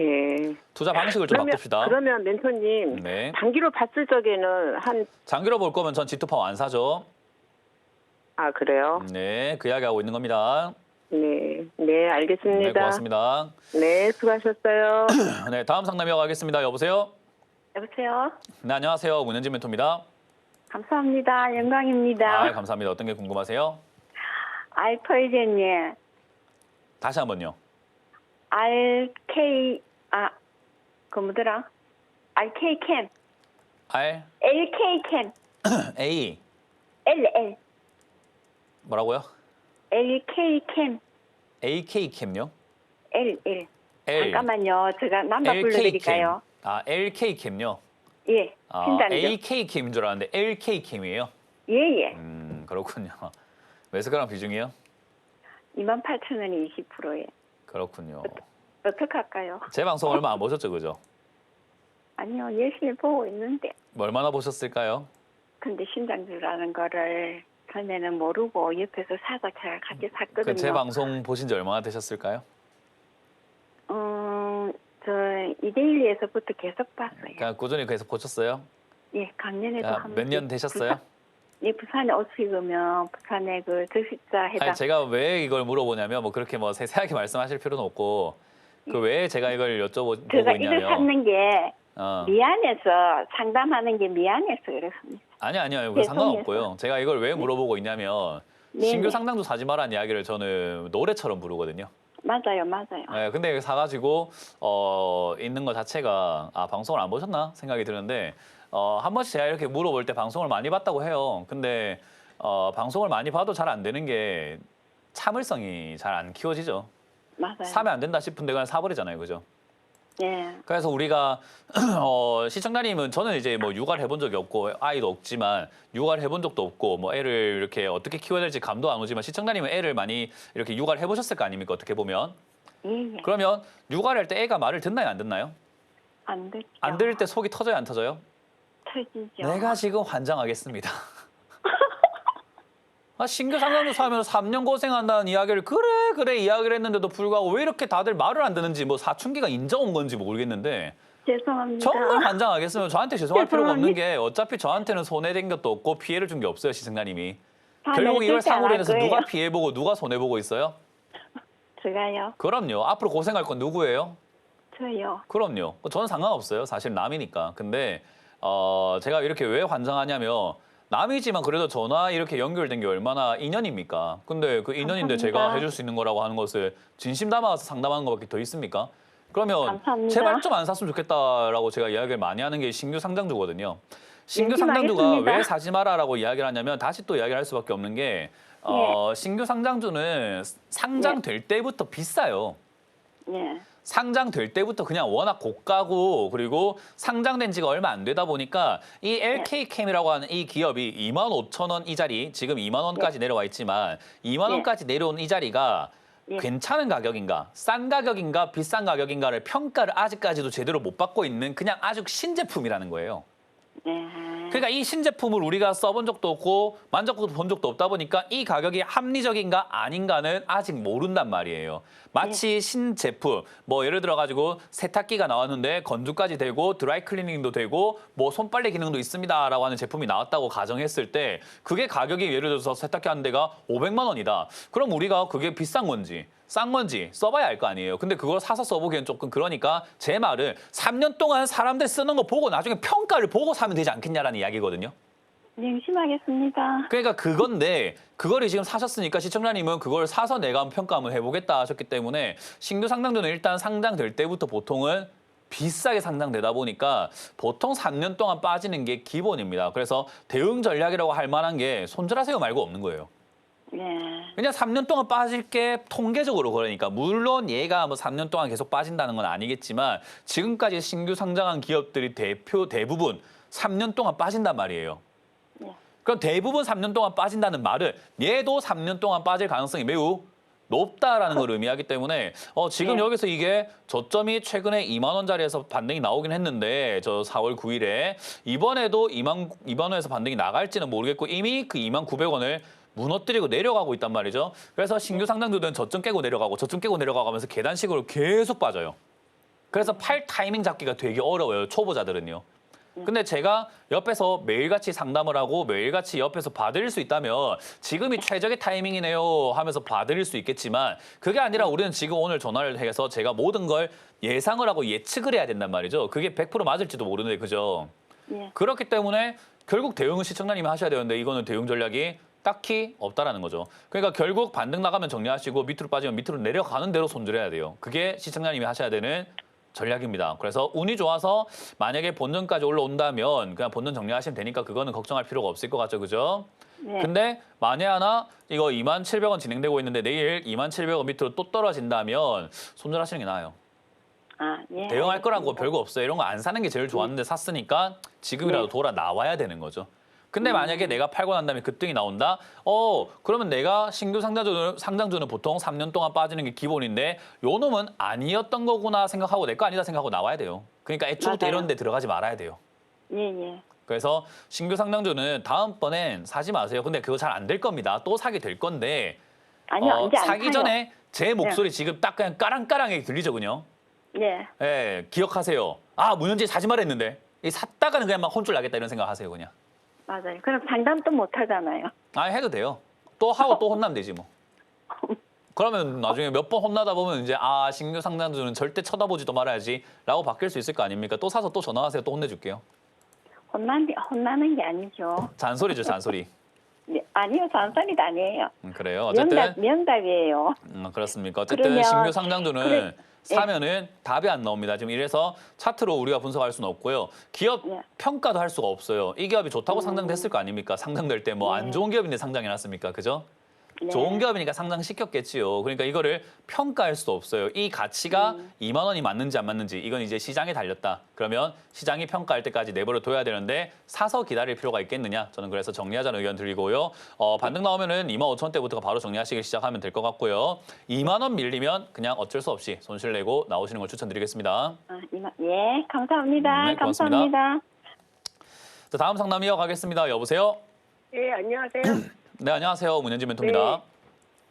예. 투자 방식을 좀 바꿉시다. 그러면 멘토님, 네. 단기로 봤을 적에는 장기로 볼 거면 전 G2파워 안 사죠. 그래요? 네, 그 이야기 하고 있는 겁니다. 네. 네, 알겠습니다. 네, 고맙습니다. 네, 수고하셨어요. 네, 다음 상담 이어가겠습니다. 여보세요? 여보세요? 네, 안녕하세요. 문현진 멘토입니다. 감사합니다. 영광입니다. 감사합니다. 어떤 게 궁금하세요? 알퍼이젠님, 다시 한번요. 그 뭐더라? RK캠, R, LK캠, A, LL, 뭐라고요? LK캠, AK캠요? LL. L, 잠깐만요. 제가 남바 불러드릴까요? LK캠요? 예, 신당죠. AK캠인 줄 알았는데 LK캠이에요? 예. 그렇군요. 매수가랑 비중이요? 28,000원이 20%예. 그렇군요. 어떡할까요? 제 방송 얼마 안 보셨죠, 그죠? 아니요, 열심히 보고 있는데. 얼마나 보셨을까요? 근데 신당주라는 거를 전에는 모르고 옆에서 사고 제가 같이 샀거든요. 제 방송 보신 지 얼마나 되셨을까요? 저 이데일리에서부터 계속 봤어요. 그러니까 꾸준히 계속 보셨어요? 예, 작년에도 한 몇 년 되셨어요? 예, 부산에 오시면 부산에 그 적십자 해당. 아니, 제가 왜 이걸 물어보냐면 뭐 그렇게 뭐 세세하게 말씀하실 필요는 없고 그 왜 제가 이걸 여쭤보고 제가 이걸 있냐면 찾는 게 어. 미안해서 상담하는 게 미안해서 그렇습니다. 아니요. 그 상관없고요. 제가 이걸 왜 물어보고 있냐면 네네. 신규 상담도 사지 말라는 이야기를 저는 노래처럼 부르거든요. 맞아요. 네, 근데 사가지고 있는 것 자체가 방송을 안 보셨나 생각이 드는데 한 번씩 제가 이렇게 물어볼 때 방송을 많이 봤다고 해요. 근데 방송을 많이 봐도 잘 안 되는 게 참을성이 잘 안 키워지죠. 맞아요. 사면 안 된다 싶은데 그냥 사버리잖아요, 그죠? 예. 그래서 우리가 시청자님은 저는 이제 뭐 육아를 해본 적이 없고 아이도 없지만 육아를 해본 적도 없고 뭐 애를 이렇게 어떻게 키워야 될지 감도 안 오지만 시청자님은 애를 많이 이렇게 육아를 해보셨을 거 아닙니까? 어떻게 보면. 예, 예. 그러면 육아를 할 때 애가 말을 듣나요? 안 듣나요? 안 듣죠. 안 들을 때 속이 터져요? 안 터져요? 터지죠. 내가 지금 환장하겠습니다. 신규 상담소 하면서 3년 고생한다는 이야기를 그래 이야기를 했는데도 불구하고 왜 이렇게 다들 말을 안 듣는지 뭐 사춘기가 인정 온 건지 모르겠는데 죄송합니다. 정말 환장하겠으면 저한테 죄송할 필요가 없는 죄송합니다. 게 어차피 저한테는 손해된 것도 없고 피해를 준 게 없어요, 시청자님이. 다음에 결국 이걸 절대 안 사고로 할 인해서 거예요. 누가 피해보고 누가 손해보고 있어요? 제가요. 그럼요. 앞으로 고생할 건 누구예요? 저요. 그럼요. 저는 상관없어요. 사실 남이니까. 근데 제가 이렇게 왜 환장하냐면 남이지만 그래도 전화 이렇게 연결된 게 얼마나 인연입니까? 근데 그 인연인데 감사합니다. 제가 해줄 수 있는 거라고 하는 것을 진심 담아서 상담하는 것밖에 더 있습니까? 그러면 감사합니다. 제발 좀 안 샀으면 좋겠다라고 제가 이야기를 많이 하는 게 신규 상장주거든요. 신규 열심히 상장주가 하겠습니다. 왜 사지 마라라고 이야기를 하냐면 다시 또 이야기를 할 수밖에 없는 게 신규 상장주는 상장될 때부터 비싸요. 예. 상장될 때부터 그냥 워낙 고가고 그리고 상장된 지가 얼마 안 되다 보니까 이 LK캠이라고 하는 이 기업이 25,000원 이 자리 지금 2만 원까지 내려와 있지만 2만 원까지 내려온 이 자리가 괜찮은 가격인가 싼 가격인가 비싼 가격인가를 평가를 아직까지도 제대로 못 받고 있는 그냥 아주 신제품이라는 거예요. 예. 그러니까 이 신제품을 우리가 써본 적도 없고 만져본 적도 없다 보니까 이 가격이 합리적인가 아닌가는 아직 모른단 말이에요. 마치 신제품, 뭐 예를 들어 가지고 세탁기가 나왔는데 건조까지 되고 드라이 클리닝도 되고 뭐 손빨래 기능도 있습니다라고 하는 제품이 나왔다고 가정했을 때 그게 가격이 예를 들어서 세탁기 한 대가 500만 원이다. 그럼 우리가 그게 비싼 건지 싼 건지 써봐야 알 거 아니에요. 근데 그걸 사서 써보기엔 조금 그러니까 제 말은 3년 동안 사람들 쓰는 거 보고 나중에 평가를 보고 사면 되지 않겠냐라는 이야기거든요. 명심하겠습니다. 그러니까 그건데 그거를 지금 사셨으니까 시청자님은 그걸 사서 내가 한번 평가 한번 해보겠다 하셨기 때문에 신규 상장주는 일단 상장될 때부터 보통은 비싸게 상장되다 보니까 보통 3년 동안 빠지는 게 기본입니다. 그래서 대응 전략이라고 할 만한 게 손절하세요 말고 없는 거예요. 예. 그냥 3년 동안 빠질 게 통계적으로 그러니까 물론 얘가 뭐 3년 동안 계속 빠진다는 건 아니겠지만 지금까지 신규 상장한 기업들이 대부분 3년 동안 빠진단 말이에요. 그럼 대부분 3년 동안 빠진다는 말은 얘도 3년 동안 빠질 가능성이 매우 높다라는 걸 의미하기 때문에 지금 여기서 이게 저점이 최근에 2만 원짜리에서 반등이 나오긴 했는데 저 4월 9일에 이번에도 2만 원에서 반등이 나갈지는 모르겠고 이미 그 2만 900원을 무너뜨리고 내려가고 있단 말이죠. 그래서 신규 상장주들은 저점 깨고 내려가고 저점 깨고 내려가고 하면서 계단식으로 계속 빠져요. 그래서 팔 타이밍 잡기가 되게 어려워요. 초보자들은요. 근데 제가 옆에서 매일같이 상담을 하고 매일같이 옆에서 봐드릴 수 있다면 지금이 최적의 타이밍이네요 하면서 봐드릴 수 있겠지만 그게 아니라 우리는 지금 오늘 전화를 해서 제가 모든 걸 예상을 하고 예측을 해야 된단 말이죠. 그게 100% 맞을지도 모르는데 그죠? 예. 그렇기 때문에 결국 대응은 시청자님이 하셔야 되는데 이거는 대응 전략이 딱히 없다라는 거죠. 그러니까 결국 반등 나가면 정리하시고 밑으로 빠지면 밑으로 내려가는 대로 손절해야 돼요. 그게 시청자님이 하셔야 되는 전략입니다. 그래서 운이 좋아서 만약에 본전까지 올라온다면 그냥 본전 정리하시면 되니까 그거는 걱정할 필요가 없을 것 같죠. 그죠? 네. 근데 만에 하나 이거 27,000원 진행되고 있는데 내일 27,000원 밑으로 또 떨어진다면 손절하시는 게 나아요. 아, 예. 대응할 거라고 알겠습니다. 별거 없어요. 이런 거 안 사는 게 제일 좋았는데 샀으니까 지금이라도 돌아 나와야 되는 거죠. 근데 만약에 내가 팔고 난 다음에 급등이 나온다? 그러면 내가 신규 상장주는 보통 3년 동안 빠지는 게 기본인데 요 놈은 아니었던 거구나 생각하고 내 거 아니다 생각하고 나와야 돼요. 그러니까 애초부터 맞아요. 이런 데 들어가지 말아야 돼요. 예, 예. 그래서 신규 상장주는 다음번엔 사지 마세요. 근데 그거 잘 안 될 겁니다. 또 사게 될 건데 아니요, 이제 안 사기 사요. 전에 제 목소리 지금 딱 그냥 까랑까랑하게 들리죠, 그냥? 예. 예, 기억하세요. 아, 문현재 사지 말했는데. 이 샀다가는 그냥 막 혼쭐 나겠다 이런 생각 하세요, 그냥. 맞아요. 그럼 상담도 못 하잖아요. 아, 해도 돼요. 또 하고 또 혼나면 되지 뭐. 그러면 나중에 몇 번 혼나다 보면 이제 신규 상장주는 절대 쳐다보지도 말아야지라고 바뀔 수 있을 거 아닙니까? 또 사서 또 전화하세요. 또 혼내줄게요. 혼나는 게 아니죠. 잔소리죠, 잔소리. 네, 아니요, 잔소리도 아니에요. 그래요. 어쨌든 명답이에요. 그렇습니까? 어쨌든 그러면- 신규 상장주는 그래, 사면은 답이 안 나옵니다. 지금 이래서 차트로 우리가 분석할 수는 없고요. 기업 예. 평가도 할 수가 없어요. 이 기업이 좋다고 상장됐을 거 아닙니까? 상장될 때 뭐 안 좋은 기업인데 상장해 놨습니까? 그죠? 네. 좋은 기업이니까 상장시켰겠지요. 그러니까 이거를 평가할 수 없어요. 이 가치가 2만 원이 맞는지 안 맞는지 이건 이제 시장에 달렸다. 그러면 시장이 평가할 때까지 내버려 둬야 되는데 사서 기다릴 필요가 있겠느냐. 저는 그래서 정리하자는 의견 드리고요. 반등 나오면은 2만 5천 원대부터 바로 정리하시기 시작하면 될 것 같고요. 2만 원 밀리면 그냥 어쩔 수 없이 손실 내고 나오시는 걸 추천드리겠습니다. 예, 감사합니다. 네, 고맙습니다. 감사합니다. 자, 다음 상담 이어가겠습니다. 여보세요? 네, 안녕하세요. 네, 안녕하세요. 문현지 멘토입니다.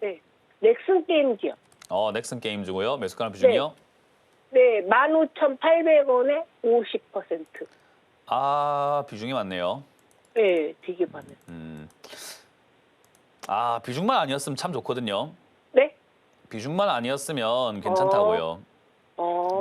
네. 넥슨 게임즈요. 넥슨 게임즈고요. 매수가는 비중이요? 네, 15,800원에 50%. 아, 비중이 많네요. 네, 되게 많아요. 비중만 아니었으면 참 좋거든요. 네? 비중만 아니었으면 괜찮다고요.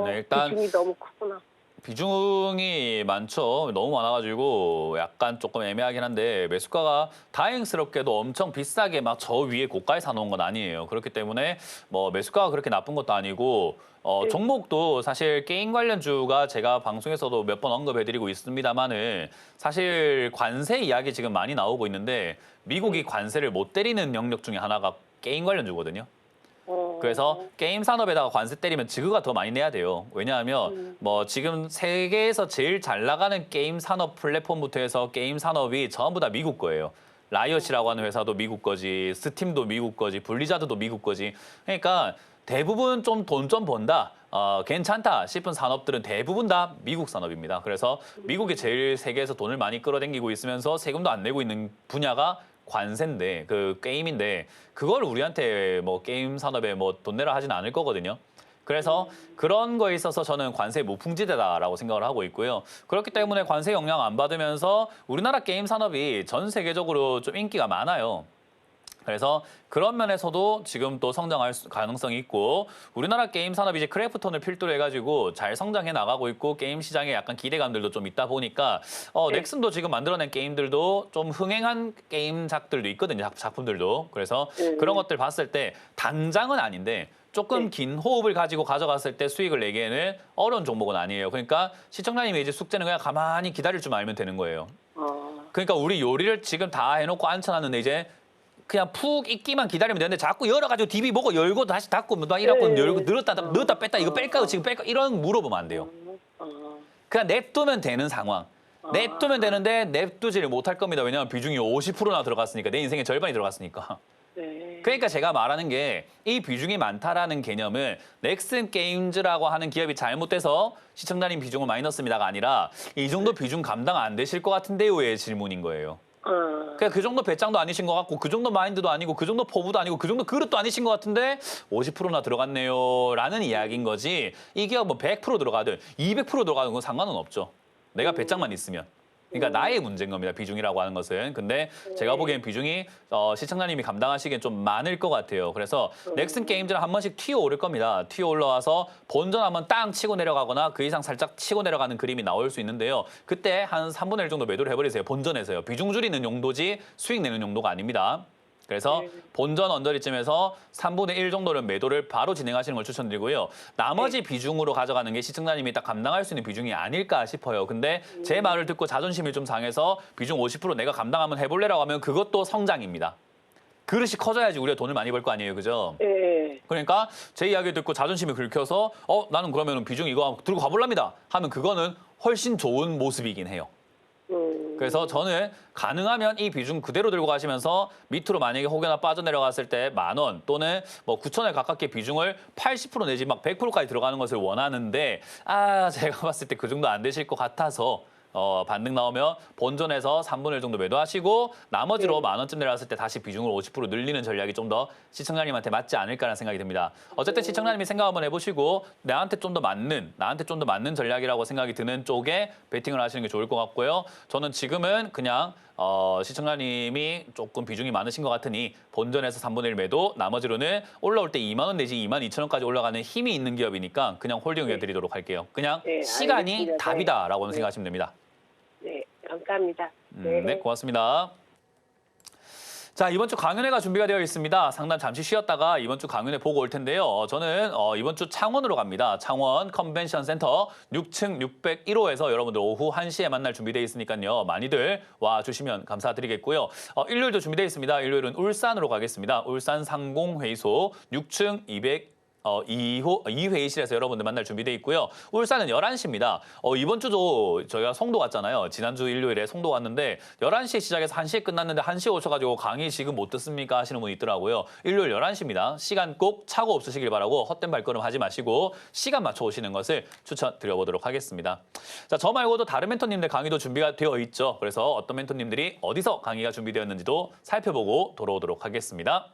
네, 일단 비중이 너무 크구나. 비중이 많죠. 너무 많아가지고 약간 조금 애매하긴 한데 매수가가 다행스럽게도 엄청 비싸게 막 저 위에 고가에 사놓은 건 아니에요. 그렇기 때문에 뭐 매수가가 그렇게 나쁜 것도 아니고 종목도 사실 게임 관련주가 제가 방송에서도 몇 번 언급해드리고 있습니다만은 사실 관세 이야기 지금 많이 나오고 있는데 미국이 관세를 못 때리는 영역 중에 하나가 게임 관련주거든요. 그래서 게임 산업에다가 관세 때리면 지그가 더 많이 내야 돼요. 왜냐하면 뭐 지금 세계에서 제일 잘 나가는 게임 산업 플랫폼부터 해서 게임 산업이 전부 다 미국 거예요. 라이엇이라고 하는 회사도 미국 거지, 스팀도 미국 거지, 블리자드도 미국 거지. 그러니까 대부분 좀 돈 좀 번다, 괜찮다 싶은 산업들은 대부분 다 미국 산업입니다. 그래서 미국이 제일 세계에서 돈을 많이 끌어당기고 있으면서 세금도 안 내고 있는 분야가 관세인데 그 게임인데 그걸 우리한테 뭐 게임 산업에 뭐 돈 내라 하진 않을 거거든요. 그래서 그런 거에 있어서 저는 관세 무풍지대다라고 생각을 하고 있고요. 그렇기 때문에 관세 영향 안 받으면서 우리나라 게임 산업이 전 세계적으로 좀 인기가 많아요. 그래서 그런 면에서도 지금 또 성장할 가능성이 있고 우리나라 게임 산업이 이제 크래프톤을 필두로 해가지고 잘 성장해 나가고 있고 게임 시장에 약간 기대감들도 좀 있다 보니까 넥슨도 지금 만들어낸 게임들도 좀 흥행한 게임작들도 있거든요. 작품들도. 그래서 그런 것들 봤을 때 당장은 아닌데 조금 긴 호흡을 가지고 가져갔을 때 수익을 내기에는 어려운 종목은 아니에요. 그러니까 시청자님의 이제 숙제는 그냥 가만히 기다릴 줄만 알면 되는 거예요. 그러니까 우리 요리를 지금 다 해놓고 앉혀놨는데 이제 그냥 푹 익기만 기다리면 되는데 자꾸 열어가지고 DB 보고 열고 다시 닫고 막 이러고 열고 넣었다 뺐다 이거 뺄까 지금 뺄까 이런 물어보면 안 돼요. 그냥 냅두면 되는 상황. 냅두면 되는데 냅두지를 못할 겁니다. 왜냐하면 비중이 50%나 들어갔으니까 내 인생의 절반이 들어갔으니까. 그러니까 제가 말하는 게 이 비중이 많다라는 개념은 넥슨 게임즈라고 하는 기업이 잘못돼서 시청자님 비중을 많이 넣습니다가 아니라 이 정도 비중 감당 안 되실 것 같은데요의 질문인 거예요. 그러니까 그 정도 배짱도 아니신 것 같고 그 정도 마인드도 아니고 그 정도 포부도 아니고 그 정도 그릇도 아니신 것 같은데 50%나 들어갔네요 라는 이야기인 거지 이 기업 뭐 100% 들어가든 200% 들어가든 건 상관은 없죠. 내가 배짱만 있으면. 그러니까 나의 문제인 겁니다. 비중이라고 하는 것은. 근데 제가 보기엔 비중이 시청자님이 감당하시기엔 좀 많을 것 같아요. 그래서 넥슨 게임즈는 한 번씩 튀어 오를 겁니다. 튀어 올라와서 본전 한번 땅 치고 내려가거나 그 이상 살짝 치고 내려가는 그림이 나올 수 있는데요. 그때 한 3분의 1 정도 매도를 해버리세요. 본전에서요. 비중 줄이는 용도지 수익 내는 용도가 아닙니다. 그래서 본전 언저리쯤에서 3분의 1 정도는 매도를 바로 진행하시는 걸 추천드리고요. 나머지 비중으로 가져가는 게 시청자님이 딱 감당할 수 있는 비중이 아닐까 싶어요. 근데 제 말을 듣고 자존심이 좀 상해서 비중 50% 내가 감당 한번 해볼래라고 하면 그것도 성장입니다. 그릇이 커져야지 우리가 돈을 많이 벌 거 아니에요. 그죠? 그러니까 제 이야기 듣고 자존심이 긁혀서 나는 그러면 비중 이거 들고 가볼랍니다 하면 그거는 훨씬 좋은 모습이긴 해요. 그래서 저는 가능하면 이 비중 그대로 들고 가시면서 밑으로 만약에 혹여나 빠져내려갔을 때 10,000원 또는 뭐 9,000원 가깝게 비중을 80% 내지 막 100%까지 들어가는 것을 원하는데 제가 봤을 때 그 정도 안 되실 것 같아서 반등 나오면 본전에서 3분의 1 정도 매도하시고 나머지로 10,000원쯤 내려왔을 때 다시 비중을 50% 늘리는 전략이 좀 더 시청자님한테 맞지 않을까라는 생각이 듭니다. 어쨌든 시청자님이 생각 한번 해보시고 나한테 좀 더 맞는 전략이라고 생각이 드는 쪽에 베팅을 하시는 게 좋을 것 같고요. 저는 지금은 그냥 시청자님이 조금 비중이 많으신 것 같으니 본전에서 3분의 1 매도, 나머지로는 올라올 때 2만 원 내지 22,000원까지 올라가는 힘이 있는 기업이니까 그냥 홀딩 의견 드리도록 할게요. 그냥 시간이 알겠습니다. 답이다라고 생각하시면 됩니다. 네, 감사합니다. 네, 고맙습니다. 자, 이번 주 강연회가 준비가 되어 있습니다. 상담 잠시 쉬었다가 이번 주 강연회 보고 올 텐데요. 저는 이번 주 창원으로 갑니다. 창원 컨벤션 센터 6층 601호에서 여러분들 오후 1시에 만날 준비되어 있으니까요. 많이들 와주시면 감사드리겠고요. 일요일도 준비되어 있습니다. 일요일은 울산으로 가겠습니다. 울산 상공회의소 6층 2회의실에서 여러분들 만날 준비되어 있고요. 울산은 11시입니다. 이번 주도 저희가 송도 갔잖아요. 지난주 일요일에 송도 갔는데 11시에 시작해서 1시에 끝났는데 1시에 오셔가지고 강의 지금 못 듣습니까 하시는 분이 있더라고요. 일요일 11시입니다. 시간 꼭 착오 없으시길 바라고 헛된 발걸음 하지 마시고 시간 맞춰 오시는 것을 추천드려보도록 하겠습니다. 자, 저 말고도 다른 멘토님들 강의도 준비가 되어 있죠. 그래서 어떤 멘토님들이 어디서 강의가 준비되었는지도 살펴보고 돌아오도록 하겠습니다.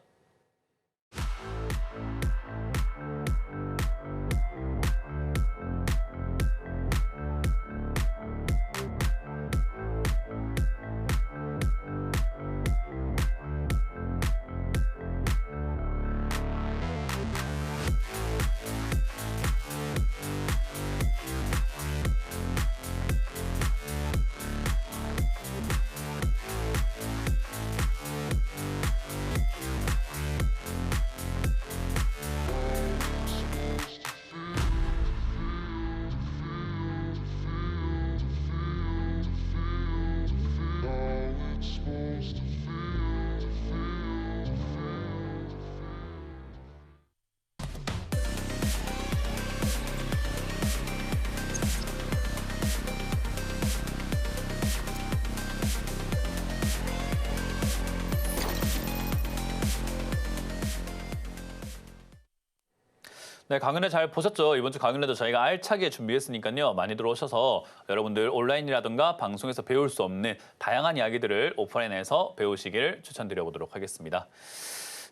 네, 강연회 잘 보셨죠? 이번 주 강연회도 저희가 알차게 준비했으니까요. 많이들 오셔서 여러분들 온라인이라든가 방송에서 배울 수 없는 다양한 이야기들을 오프라인에서 배우시길 추천드려보도록 하겠습니다.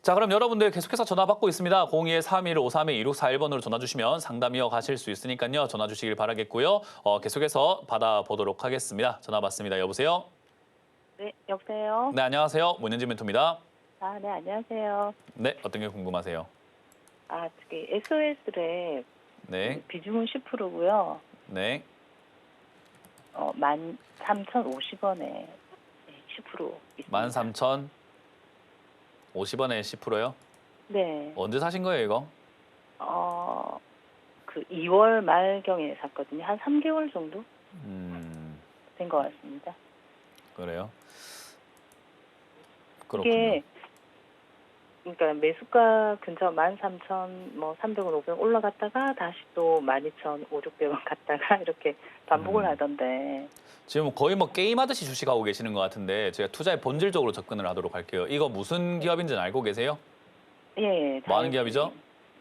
자, 그럼 여러분들 계속해서 전화 받고 있습니다. 02-315-3의-2641번으로 전화 주시면 상담 이어가실 수 있으니까요. 전화 주시길 바라겠고요. 계속해서 받아보도록 하겠습니다. 전화 받습니다. 여보세요? 네, 여보세요? 네, 안녕하세요. 문현진 멘토입니다. 아, 네, 안녕하세요. 네, 어떤 게 궁금하세요? 아, 저기 SOS랩 네, 비중은 10%고요. 네. 13,050원에 10% 있습니다. 13,050원에 10%요? 네. 언제 사신 거예요, 이거? 그 2월 말경에 샀거든요. 한 3개월 정도 된 것 같습니다. 그래요? 그렇군요. 이게 그러니까 매수가 근처 13,000, 뭐 300원, 500원 올라갔다가 다시 또 12,500원 갔다가 이렇게 반복을 하던데. 지금 거의 뭐 게임하듯이 주식하고 계시는 것 같은데 제가 투자에 본질적으로 접근을 하도록 할게요. 이거 무슨 기업인지는 알고 계세요? 예, 예. 뭐 하는 기업이죠?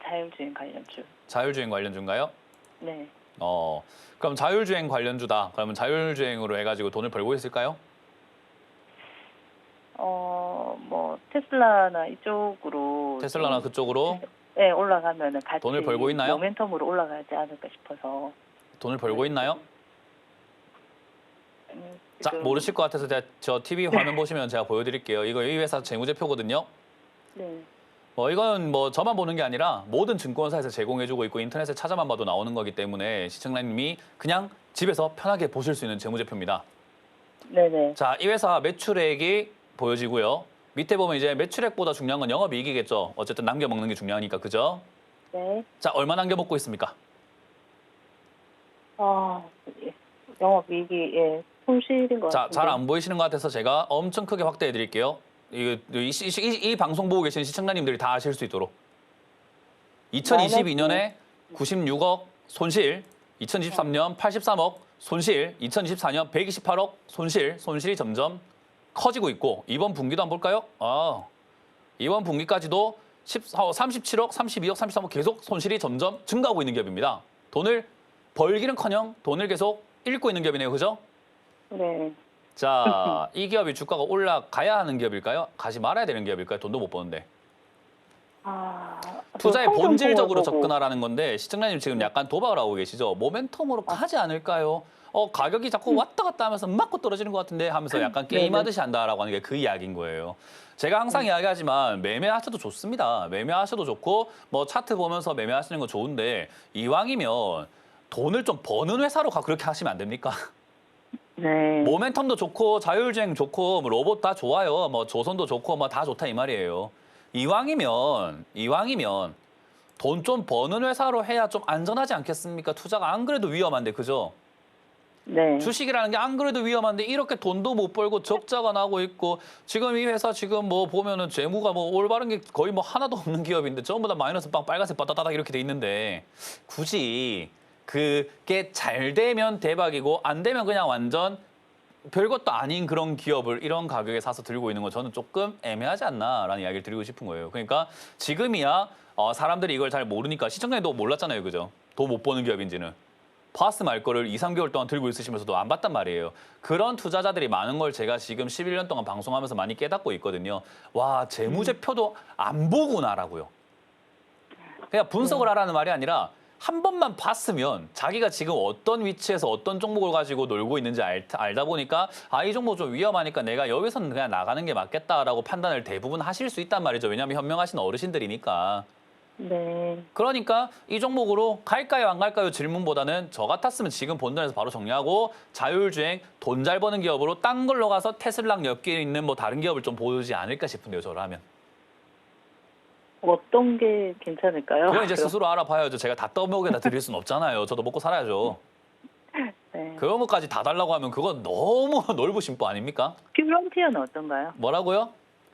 자율주행 관련주. 자율주행 관련주인가요? 네. 그럼 자율주행 관련주다. 그러면 자율주행으로 해가지고 돈을 벌고 있을까요? 뭐 테슬라나 이쪽으로 테슬라나 좀, 그쪽으로 네, 올라가면은 같이 돈을 벌고 있나요? 모멘텀으로 올라가지 않을까 싶어서. 돈을 벌고 있나요? 자, 지금- 모르실 것 같아서 제가 저 TV 화면 보시면 제가 보여드릴게요. 이거 이 회사 재무제표거든요. 네. 이건 뭐 저만 보는 게 아니라 모든 증권사에서 제공해주고 있고 인터넷에 찾아만 봐도 나오는 거기 때문에 시청자님이 그냥 집에서 편하게 보실 수 있는 재무제표입니다. 네네. 자, 이 회사 매출액이 보여지고요. 밑에 보면 이제 매출액보다 중요한 건 영업이익이겠죠. 어쨌든 남겨먹는 게 중요하니까, 그죠? 네. 자, 얼마 남겨먹고 있습니까? 예. 영업이익이 예, 손실인 것 자, 같은데. 잘 안 보이시는 것 같아서 제가 엄청 크게 확대해 드릴게요. 이 방송 보고 계신 시청자님들이 다 아실 수 있도록. 2022년에 96억 손실, 2023년 83억 손실, 2024년 128억 손실이 점점 커지고 있고 이번 분기도 한번 볼까요? 이번 분기까지도 37억, 32억, 33억 계속 손실이 점점 증가하고 있는 기업입니다. 돈을 벌기는커녕 돈을 계속 잃고 있는 기업이네요. 그죠? 네. 자, 이 기업이 주가가 올라가야 하는 기업일까요? 가지 말아야 되는 기업일까요? 돈도 못 버는데. 투자에 그 본질적으로 성적보고. 접근하라는 건데 시청자님 지금 약간 도박을 하고 계시죠? 모멘텀으로 가지 않을까요? 가격이 자꾸 왔다 갔다 하면서 맞고 떨어지는 것 같은데 하면서 약간 게임하듯이 한다라고 하는 게 그 이야기인 거예요. 제가 항상 이야기하지만 매매하셔도 좋습니다. 매매하셔도 좋고 뭐 차트 보면서 매매하시는 거 좋은데 이왕이면 돈을 좀 버는 회사로 그렇게 하시면 안 됩니까? 네. 모멘텀도 좋고 자율주행 좋고 뭐 로봇 다 좋아요. 뭐 조선도 좋고 뭐 다 좋다 이 말이에요. 이왕이면 돈 좀 버는 회사로 해야 좀 안전하지 않겠습니까? 투자가 안 그래도 위험한데 그죠? 네. 주식이라는 게 안 그래도 위험한데 이렇게 돈도 못 벌고 적자가 나고 있고 지금 이 회사 지금 뭐 보면은 재무가 뭐 올바른 게 거의 뭐 하나도 없는 기업인데 전부 다 마이너스 빵 빨간색 빠따따닥 이렇게 돼 있는데 굳이 그게 잘 되면 대박이고 안 되면 그냥 완전 별것도 아닌 그런 기업을 이런 가격에 사서 들고 있는 건 저는 조금 애매하지 않나라는 이야기를 드리고 싶은 거예요. 그러니까 지금이야 사람들이 이걸 잘 모르니까 시청자님도 몰랐잖아요. 그죠? 돈 못 버는 기업인지는. 봤음 알 거를 2, 3개월 동안 들고 있으시면서도 안 봤단 말이에요. 그런 투자자들이 많은 걸 제가 지금 11년 동안 방송하면서 많이 깨닫고 있거든요. 와, 재무제표도 안 보구나라고요. 그냥 분석을 하라는 말이 아니라 한 번만 봤으면 자기가 지금 어떤 위치에서 어떤 종목을 가지고 놀고 있는지 알다 보니까 이 종목 좀 위험하니까 내가 여기서는 그냥 나가는 게 맞겠다라고 판단을 대부분 하실 수 있단 말이죠. 왜냐하면 현명하신 어르신들이니까. 네. 그러니까 이 종목으로 갈까요 안 갈까요 질문보다는 저 같았으면 지금 본전에서 바로 정리하고 자율주행 돈 잘 버는 기업으로 딴 걸로 가서 테슬랑 엮여 있는 뭐 다른 기업을 좀 보지 않을까 싶은데요. 저를 하면. 어떤 게 괜찮을까요? 그건 이제 스스로 알아봐야죠. 제가 다 떠먹여다 드릴 수는 없잖아요. 저도 먹고 살아야죠. 네. 그런 것까지 다 달라고 하면 그건 너무 넓으신 거 아닙니까? 퓨런티어는 어떤가요? 뭐라고요?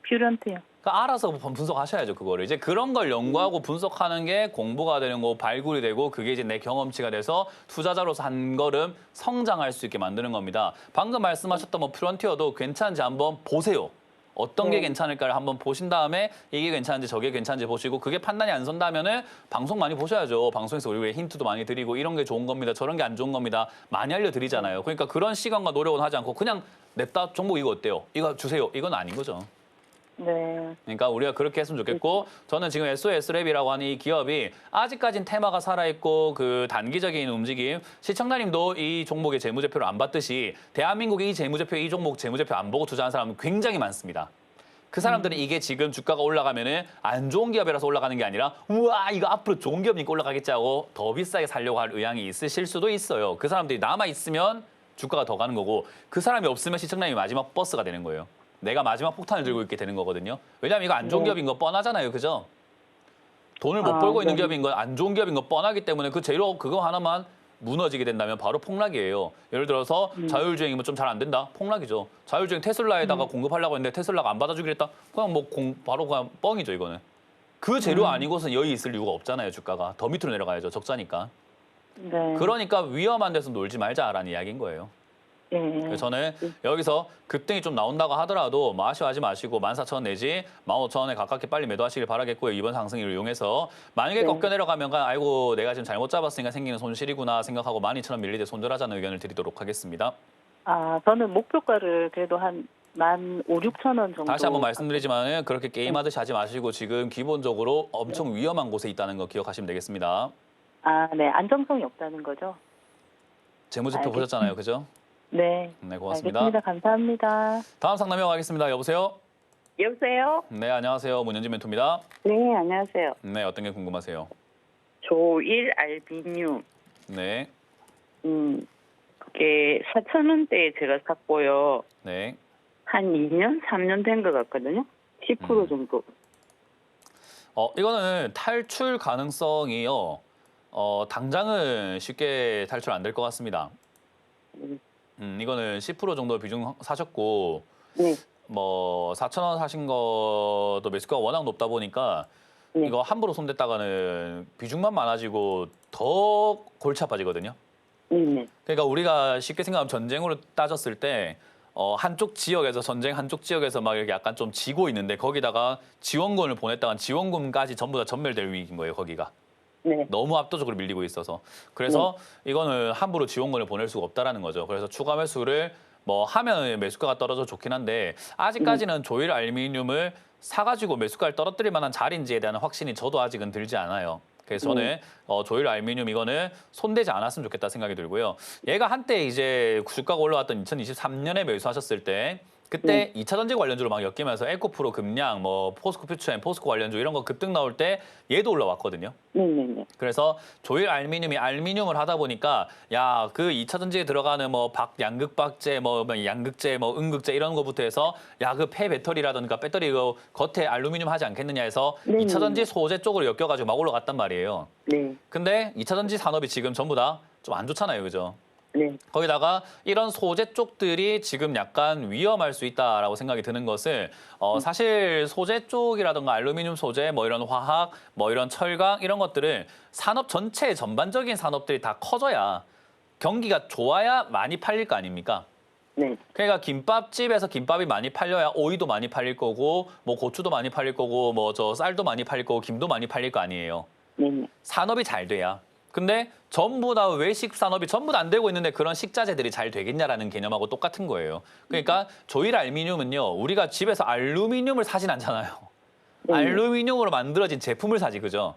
퓨런티어. 그러니까 알아서 분석하셔야죠, 그거를. 이제 그런 걸 연구하고 분석하는 게 공부가 되는 거고 발굴이 되고 그게 이제 내 경험치가 돼서 투자자로서 한 걸음 성장할 수 있게 만드는 겁니다. 방금 말씀하셨던 뭐 프론티어도 괜찮은지 한번 보세요. 어떤 게 괜찮을까를 한번 보신 다음에 이게 괜찮은지 저게 괜찮은지 보시고 그게 판단이 안 선다면은 방송 많이 보셔야죠. 방송에서 우리 힌트도 많이 드리고 이런 게 좋은 겁니다. 저런 게 안 좋은 겁니다. 많이 알려드리잖아요. 그러니까 그런 시간과 노력은 하지 않고 그냥 냅다 종목 이거 어때요? 이거 주세요. 이건 아닌 거죠. 네. 그러니까 우리가 그렇게 했으면 좋겠고 저는 지금 SOS랩이라고 하는 이 기업이 아직까진 테마가 살아있고 그 단기적인 움직임 시청자님도 이 종목의 재무제표를 안 봤듯이 대한민국의 이 재무제표 이 종목 재무제표 안 보고 투자한 사람은 굉장히 많습니다. 그 사람들은 이게 지금 주가가 올라가면은 안 좋은 기업이라서 올라가는 게 아니라 우와 이거 앞으로 좋은 기업이니까 올라가겠지 하고 더 비싸게 살려고 할 의향이 있으실 수도 있어요. 그 사람들이 남아있으면 주가가 더 가는 거고 그 사람이 없으면 시청자님이 마지막 버스가 되는 거예요. 내가 마지막 폭탄을 들고 있게 되는 거거든요. 왜냐하면 이거 안 좋은 기업인 거 뻔하잖아요. 그죠? 돈을 못 벌고 있는 기업인 건 안 좋은 기업인 거 뻔하기 때문에 그 재료 그거 하나만 무너지게 된다면 바로 폭락이에요. 예를 들어서 자율주행이면 좀 잘 안 된다? 폭락이죠. 자율주행 테슬라에다가 공급하려고 했는데 테슬라가 안 받아주기로 했다? 그냥 뭐 바로 그냥 뻥이죠, 이거는. 그 재료 아니고선 여기 있을 이유가 없잖아요, 주가가. 더 밑으로 내려가야죠, 적자니까. 네. 그러니까 위험한 데서 놀지 말자라는 이야기인 거예요. 예. 그래서 저는 여기서 급등이 좀 나온다고 하더라도 뭐 아쉬워하지 마시고 14,000원 내지 15,000원에 가깝게 빨리 매도하시길 바라겠고요. 이번 상승을 이용해서 만약에 꺾여 내려가면 아이고 내가 지금 잘못 잡았으니까 생기는 손실이구나 생각하고 12,000원 밀리되 손절하자는 의견을 드리도록 하겠습니다. 저는 목표가를 그래도 한 15,000원 정도. 다시 한번 말씀드리지만 그렇게 게임하듯이 하지 마시고 지금 기본적으로 엄청 위험한 곳에 있다는 거 기억하시면 되겠습니다. 네. 안정성이 없다는 거죠? 재무제표 보셨잖아요. 그죠? 네. 네, 고맙습니다. 알겠습니다. 감사합니다. 다음 상담 이어가겠습니다. 여보세요? 여보세요? 네, 안녕하세요. 문현진 멘토입니다. 네, 안녕하세요. 네, 어떤 게 궁금하세요? 조일 알비늄. 네, 그게 4,000원대에 제가 샀고요. 네. 한 2년, 3년 된 것 같거든요. 10% 정도. 이거는 탈출 가능성이요. 당장은 쉽게 탈출 안 될 것 같습니다. 이거는 10% 정도 비중 사셨고, 네. 뭐 4,000원 사신 것도 매수가가 워낙 높다 보니까 네. 이거 함부로 손댔다가는 비중만 많아지고 더 골치 아파지거든요. 네. 그러니까 우리가 쉽게 생각하면 전쟁으로 따졌을 때 한쪽 지역에서 전쟁 한쪽 지역에서 막 이렇게 약간 좀 지고 있는데 거기다가 지원군을 보냈다간 지원군까지 전부 다 전멸될 위기인 거예요, 거기가. 네. 너무 압도적으로 밀리고 있어서. 그래서 이거는 함부로 지원군을 보낼 수가 없다라는 거죠. 그래서 추가 매수를 뭐 하면 매수가가 떨어져 좋긴 한데 아직까지는 조일 알루미늄을 사가지고 매수가를 떨어뜨릴 만한 자리인지에 대한 확신이 저도 아직은 들지 않아요. 그래서 저는 조일 알루미늄 이거는 손대지 않았으면 좋겠다 생각이 들고요. 얘가 한때 이제 주가가 올라왔던 2023년에 매수하셨을 때 그때 2차 전지 관련주로 막 엮이면서 에코프로 급량, 뭐 포스코 퓨처엠, 포스코 관련주 이런 거 급등 나올 때 얘도 올라왔거든요. 네네네. 그래서 조일 알미늄이 알미늄을 하다 보니까 야, 그 2차 전지에 들어가는 뭐 양극박제, 뭐 양극재, 뭐 음극재 이런 거부터 해서 야, 그 폐배터리라든가 배터리 그 겉에 알루미늄 하지 않겠느냐 해서 네네. 2차 전지 소재 쪽으로 엮여가지고 막 올라갔단 말이에요. 네. 근데 2차 전지 산업이 지금 전부 다 좀 안 좋잖아요, 그죠? 네. 거기다가 이런 소재 쪽들이 지금 약간 위험할 수 있다라고 생각이 드는 것을 사실 소재 쪽이라든가 알루미늄 소재, 뭐 이런 화학, 뭐 이런 철강 이런 것들을 산업 전체 전반적인 산업들이 다 커져야 경기가 좋아야 많이 팔릴 거 아닙니까? 네. 그러니까 김밥집에서 김밥이 많이 팔려야 오이도 많이 팔릴 거고, 뭐 고추도 많이 팔릴 거고, 뭐 저 쌀도 많이 팔릴 거고, 김도 많이 팔릴 거 아니에요. 네네. 산업이 잘 돼야. 근데 전부 다 외식 산업이 전부 다 안 되고 있는데 그런 식자재들이 잘 되겠냐라는 개념하고 똑같은 거예요. 그러니까 조일 알미늄은요, 우리가 집에서 알루미늄을 사진 않잖아요. 알루미늄으로 만들어진 제품을 사지, 그죠?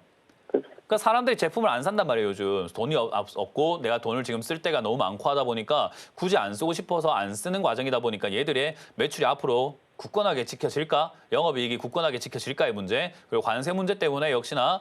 그러니까 사람들이 제품을 안 산단 말이에요, 요즘. 돈이 없고 내가 돈을 지금 쓸 때가 너무 많고 하다 보니까 굳이 안 쓰고 싶어서 안 쓰는 과정이다 보니까 얘들의 매출이 앞으로 굳건하게 지켜질까? 영업이익이 굳건하게 지켜질까의 문제, 그리고 관세 문제 때문에 역시나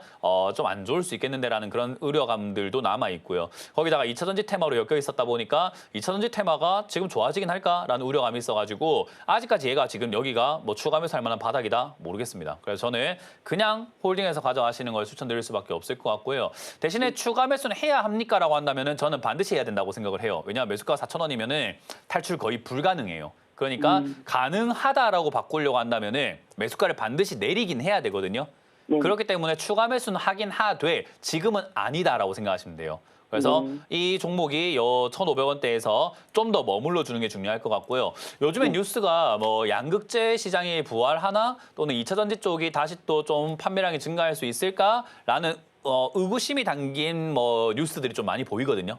좀 안 좋을 수 있겠는데라는 그런 우려감들도 남아 있고요. 거기다가 2차 전지 테마로 엮여 있었다 보니까 2차 전지 테마가 지금 좋아지긴 할까라는 우려감이 있어가지고 아직까지 얘가 지금 여기가 뭐 추가 매수할 만한 바닥이다 모르겠습니다. 그래서 저는 그냥 홀딩해서 가져가시는 걸 추천드릴 수밖에 없을 것 같고요. 대신에 추가 매수는 해야 합니까라고 한다면은 저는 반드시 해야 된다고 생각을 해요. 왜냐하면 매수가가 4,000원이면은 탈출 거의 불가능해요. 그러니까 가능하다라고 바꾸려고 한다면은 매수가를 반드시 내리긴 해야 되거든요. 그렇기 때문에 추가 매수는 하긴 하되 지금은 아니다라고 생각하시면 돼요. 그래서 이 종목이 1,500원대에서 좀 더 머물러 주는 게 중요할 것 같고요. 요즘엔 뉴스가 뭐 양극재 시장이 부활하나 또는 2차 전지 쪽이 다시 또 좀 판매량이 증가할 수 있을까라는 의구심이 담긴 뭐 뉴스들이 좀 많이 보이거든요.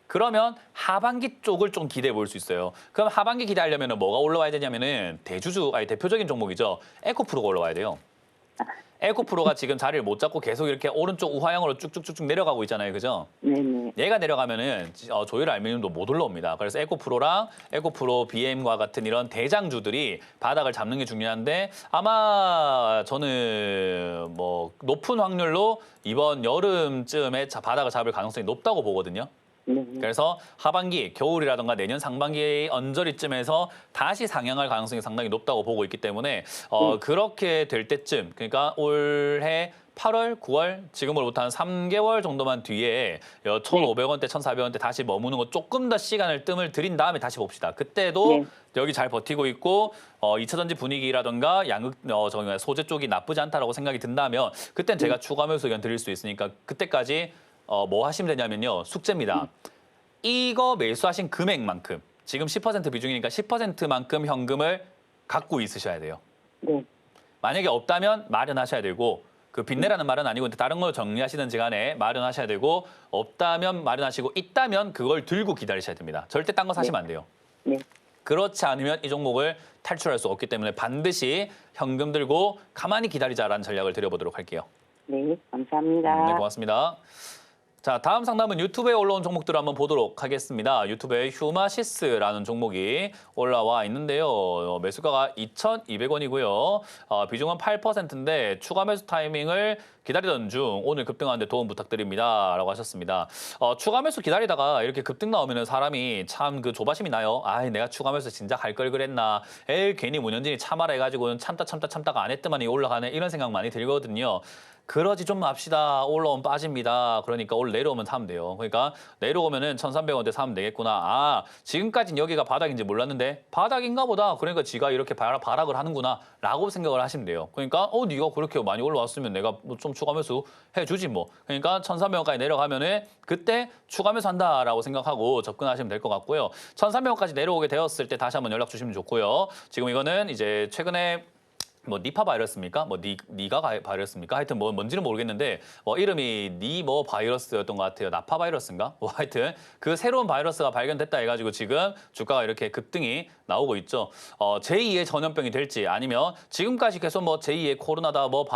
그러면 하반기 쪽을 좀 기대해 볼 수 있어요. 그럼 하반기 기대하려면 뭐가 올라와야 되냐면은 대표적인 종목이죠. 에코프로가 올라와야 돼요. 에코프로가 지금 자리를 못 잡고 계속 이렇게 오른쪽 우하형으로 쭉쭉쭉쭉 내려가고 있잖아요. 그죠? 네네. 얘가 내려가면은 조일 알미늄도 못 올라옵니다. 그래서 에코프로랑 에코프로 BM과 같은 이런 대장주들이 바닥을 잡는 게 중요한데 아마 저는 뭐 높은 확률로 이번 여름쯤에 바닥을 잡을 가능성이 높다고 보거든요. 그래서 하반기, 겨울이라든가 내년 상반기 언저리쯤에서 다시 상향할 가능성이 상당히 높다고 보고 있기 때문에 그렇게 될 때쯤, 그러니까 올해 8월, 9월, 지금으로부터 한 3개월 정도만 뒤에 1,500원대, 1,400원대 다시 머무는 거 조금 더 뜸을 들인 다음에 다시 봅시다. 그때도 여기 잘 버티고 있고 2차 전지 분위기라든가 소재 쪽이 나쁘지 않다라고 생각이 든다면 그땐 제가 추가 매수 의견 드릴 수 있으니까 그때까지 뭐 하시면 되냐면요. 숙제입니다. 이거 매수하신 금액만큼, 지금 10% 비중이니까 10%만큼 현금을 갖고 있으셔야 돼요. 네. 만약에 없다면 마련하셔야 되고, 그 빚내라는 말은 아니고 다른 걸 정리하시든지 간에 마련하셔야 되고, 없다면 마련하시고, 있다면 그걸 들고 기다리셔야 됩니다. 절대 딴 거 사시면 안 돼요. 네. 그렇지 않으면 이 종목을 탈출할 수 없기 때문에 반드시 현금 들고 가만히 기다리자라는 전략을 드려보도록 할게요. 네. 감사합니다. 네, 고맙습니다. 자, 다음 상담은 유튜브에 올라온 종목들을 한번 보도록 하겠습니다. 유튜브에 휴마시스라는 종목이 올라와 있는데요. 매수가가 2,200원이고요. 비중은 8%인데 추가 매수 타이밍을 기다리던 중 오늘 급등하는데 도움 부탁드립니다. 라고 하셨습니다. 추가 매수 기다리다가 이렇게 급등 나오면 사람이 참 그 조바심이 나요. 내가 추가 매수 진작 할 걸 그랬나. 괜히 문현진이 참아라 해가지고는 참다가 안 했더만이 올라가네. 이런 생각 많이 들거든요. 그러지 좀 맙시다. 올라오면 빠집니다. 그러니까 오늘 내려오면 사면 돼요. 그러니까 내려오면은 1,300원대 사면 되겠구나. 지금까지는 여기가 바닥인지 몰랐는데 바닥인가 보다. 그러니까 지가 이렇게 발악을 하는구나 라고 생각을 하시면 돼요. 그러니까 네가 그렇게 많이 올라왔으면 내가 뭐 좀 추가 매수 해주지 뭐. 그러니까 1,300원까지 내려가면은 그때 추가 매수 한다라고 생각하고 접근하시면 될 것 같고요. 1,300원까지 내려오게 되었을 때 다시 한번 연락 주시면 좋고요. 지금 이거는 이제 최근에 뭐 니파 바이러스입니까? 뭐 니가 바이러스입니까? 하여튼 뭐 뭔지는 모르겠는데 이름이 뭐 바이러스였던 것 같아요. 나파 바이러스인가? 하여튼 그 새로운 바이러스가 발견됐다 해가지고 지금 주가가 이렇게 급등이 나오고 있죠. 제2의 전염병이 될지 아니면 지금까지 계속 뭐 제2의 코로나다 뭐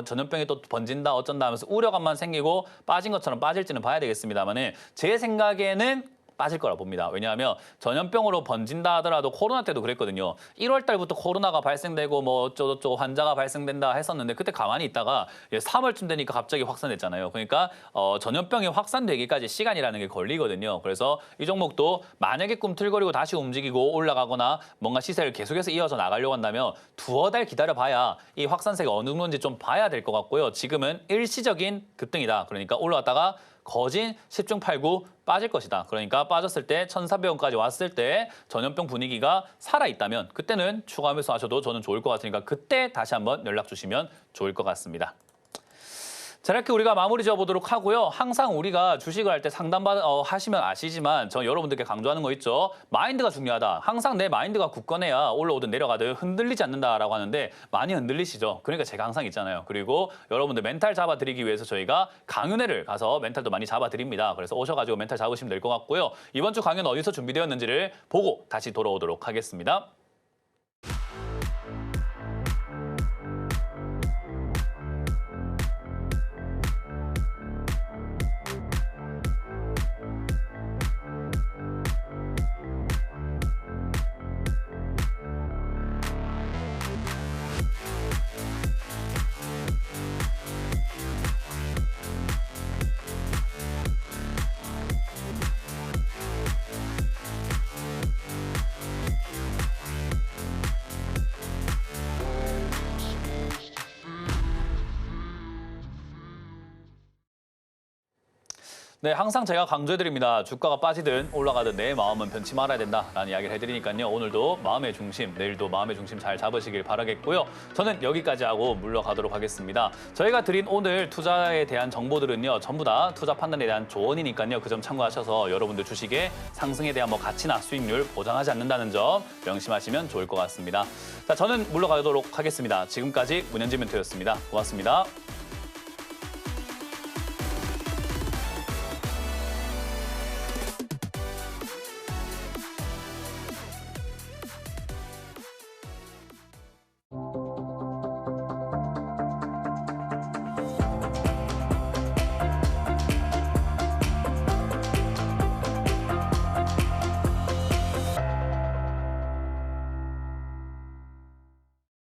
전염병이 또 번진다 어쩐다 하면서 우려감만 생기고 빠진 것처럼 빠질지는 봐야 되겠습니다만은 제 생각에는 빠질 거라 봅니다. 왜냐하면 전염병으로 번진다 하더라도 코로나 때도 그랬거든요. 1월 달부터 코로나가 발생되고 뭐 어쩌고저쩌고 환자가 발생된다 했었는데 그때 가만히 있다가 3월쯤 되니까 갑자기 확산됐잖아요. 그러니까 전염병이 확산되기까지 시간이라는 게 걸리거든요. 그래서 이 종목도 만약에 꿈틀거리고 다시 움직이고 올라가거나 뭔가 시세를 계속해서 이어서 나가려고 한다면 두어 달 기다려봐야 이 확산세가 어느 정도인지 좀 봐야 될 것 같고요. 지금은 일시적인 급등이다. 그러니까 올라왔다가 거진 10중 8구 빠질 것이다. 그러니까 빠졌을 때 1,400원까지 왔을 때 전염병 분위기가 살아있다면 그때는 추가 매수하셔도 저는 좋을 것 같으니까 그때 다시 한번 연락 주시면 좋을 것 같습니다. 자, 이렇게 우리가 마무리 지어보도록 하고요. 항상 우리가 주식을 할 때 하시면 아시지만 저 여러분들께 강조하는 거 있죠. 마인드가 중요하다. 항상 내 마인드가 굳건해야 올라오든 내려가든 흔들리지 않는다라고 하는데 많이 흔들리시죠. 그러니까 제가 항상 있잖아요. 그리고 여러분들 멘탈 잡아드리기 위해서 저희가 강연회를 가서 멘탈도 많이 잡아드립니다. 그래서 오셔가지고 멘탈 잡으시면 될 것 같고요. 이번 주 강연 어디서 준비되었는지를 보고 다시 돌아오도록 하겠습니다. 네, 항상 제가 강조해드립니다. 주가가 빠지든 올라가든 내 마음은 변치 말아야 된다라는 이야기를 해드리니까요. 오늘도 마음의 중심, 내일도 마음의 중심 잘 잡으시길 바라겠고요. 저는 여기까지 하고 물러가도록 하겠습니다. 저희가 드린 오늘 투자에 대한 정보들은요. 전부 다 투자 판단에 대한 조언이니까요. 그 점 참고하셔서 여러분들 주식의 상승에 대한 가치나 수익률 보장하지 않는다는 점 명심하시면 좋을 것 같습니다. 자, 저는 물러가도록 하겠습니다. 지금까지 문현진 멘토였습니다. 고맙습니다.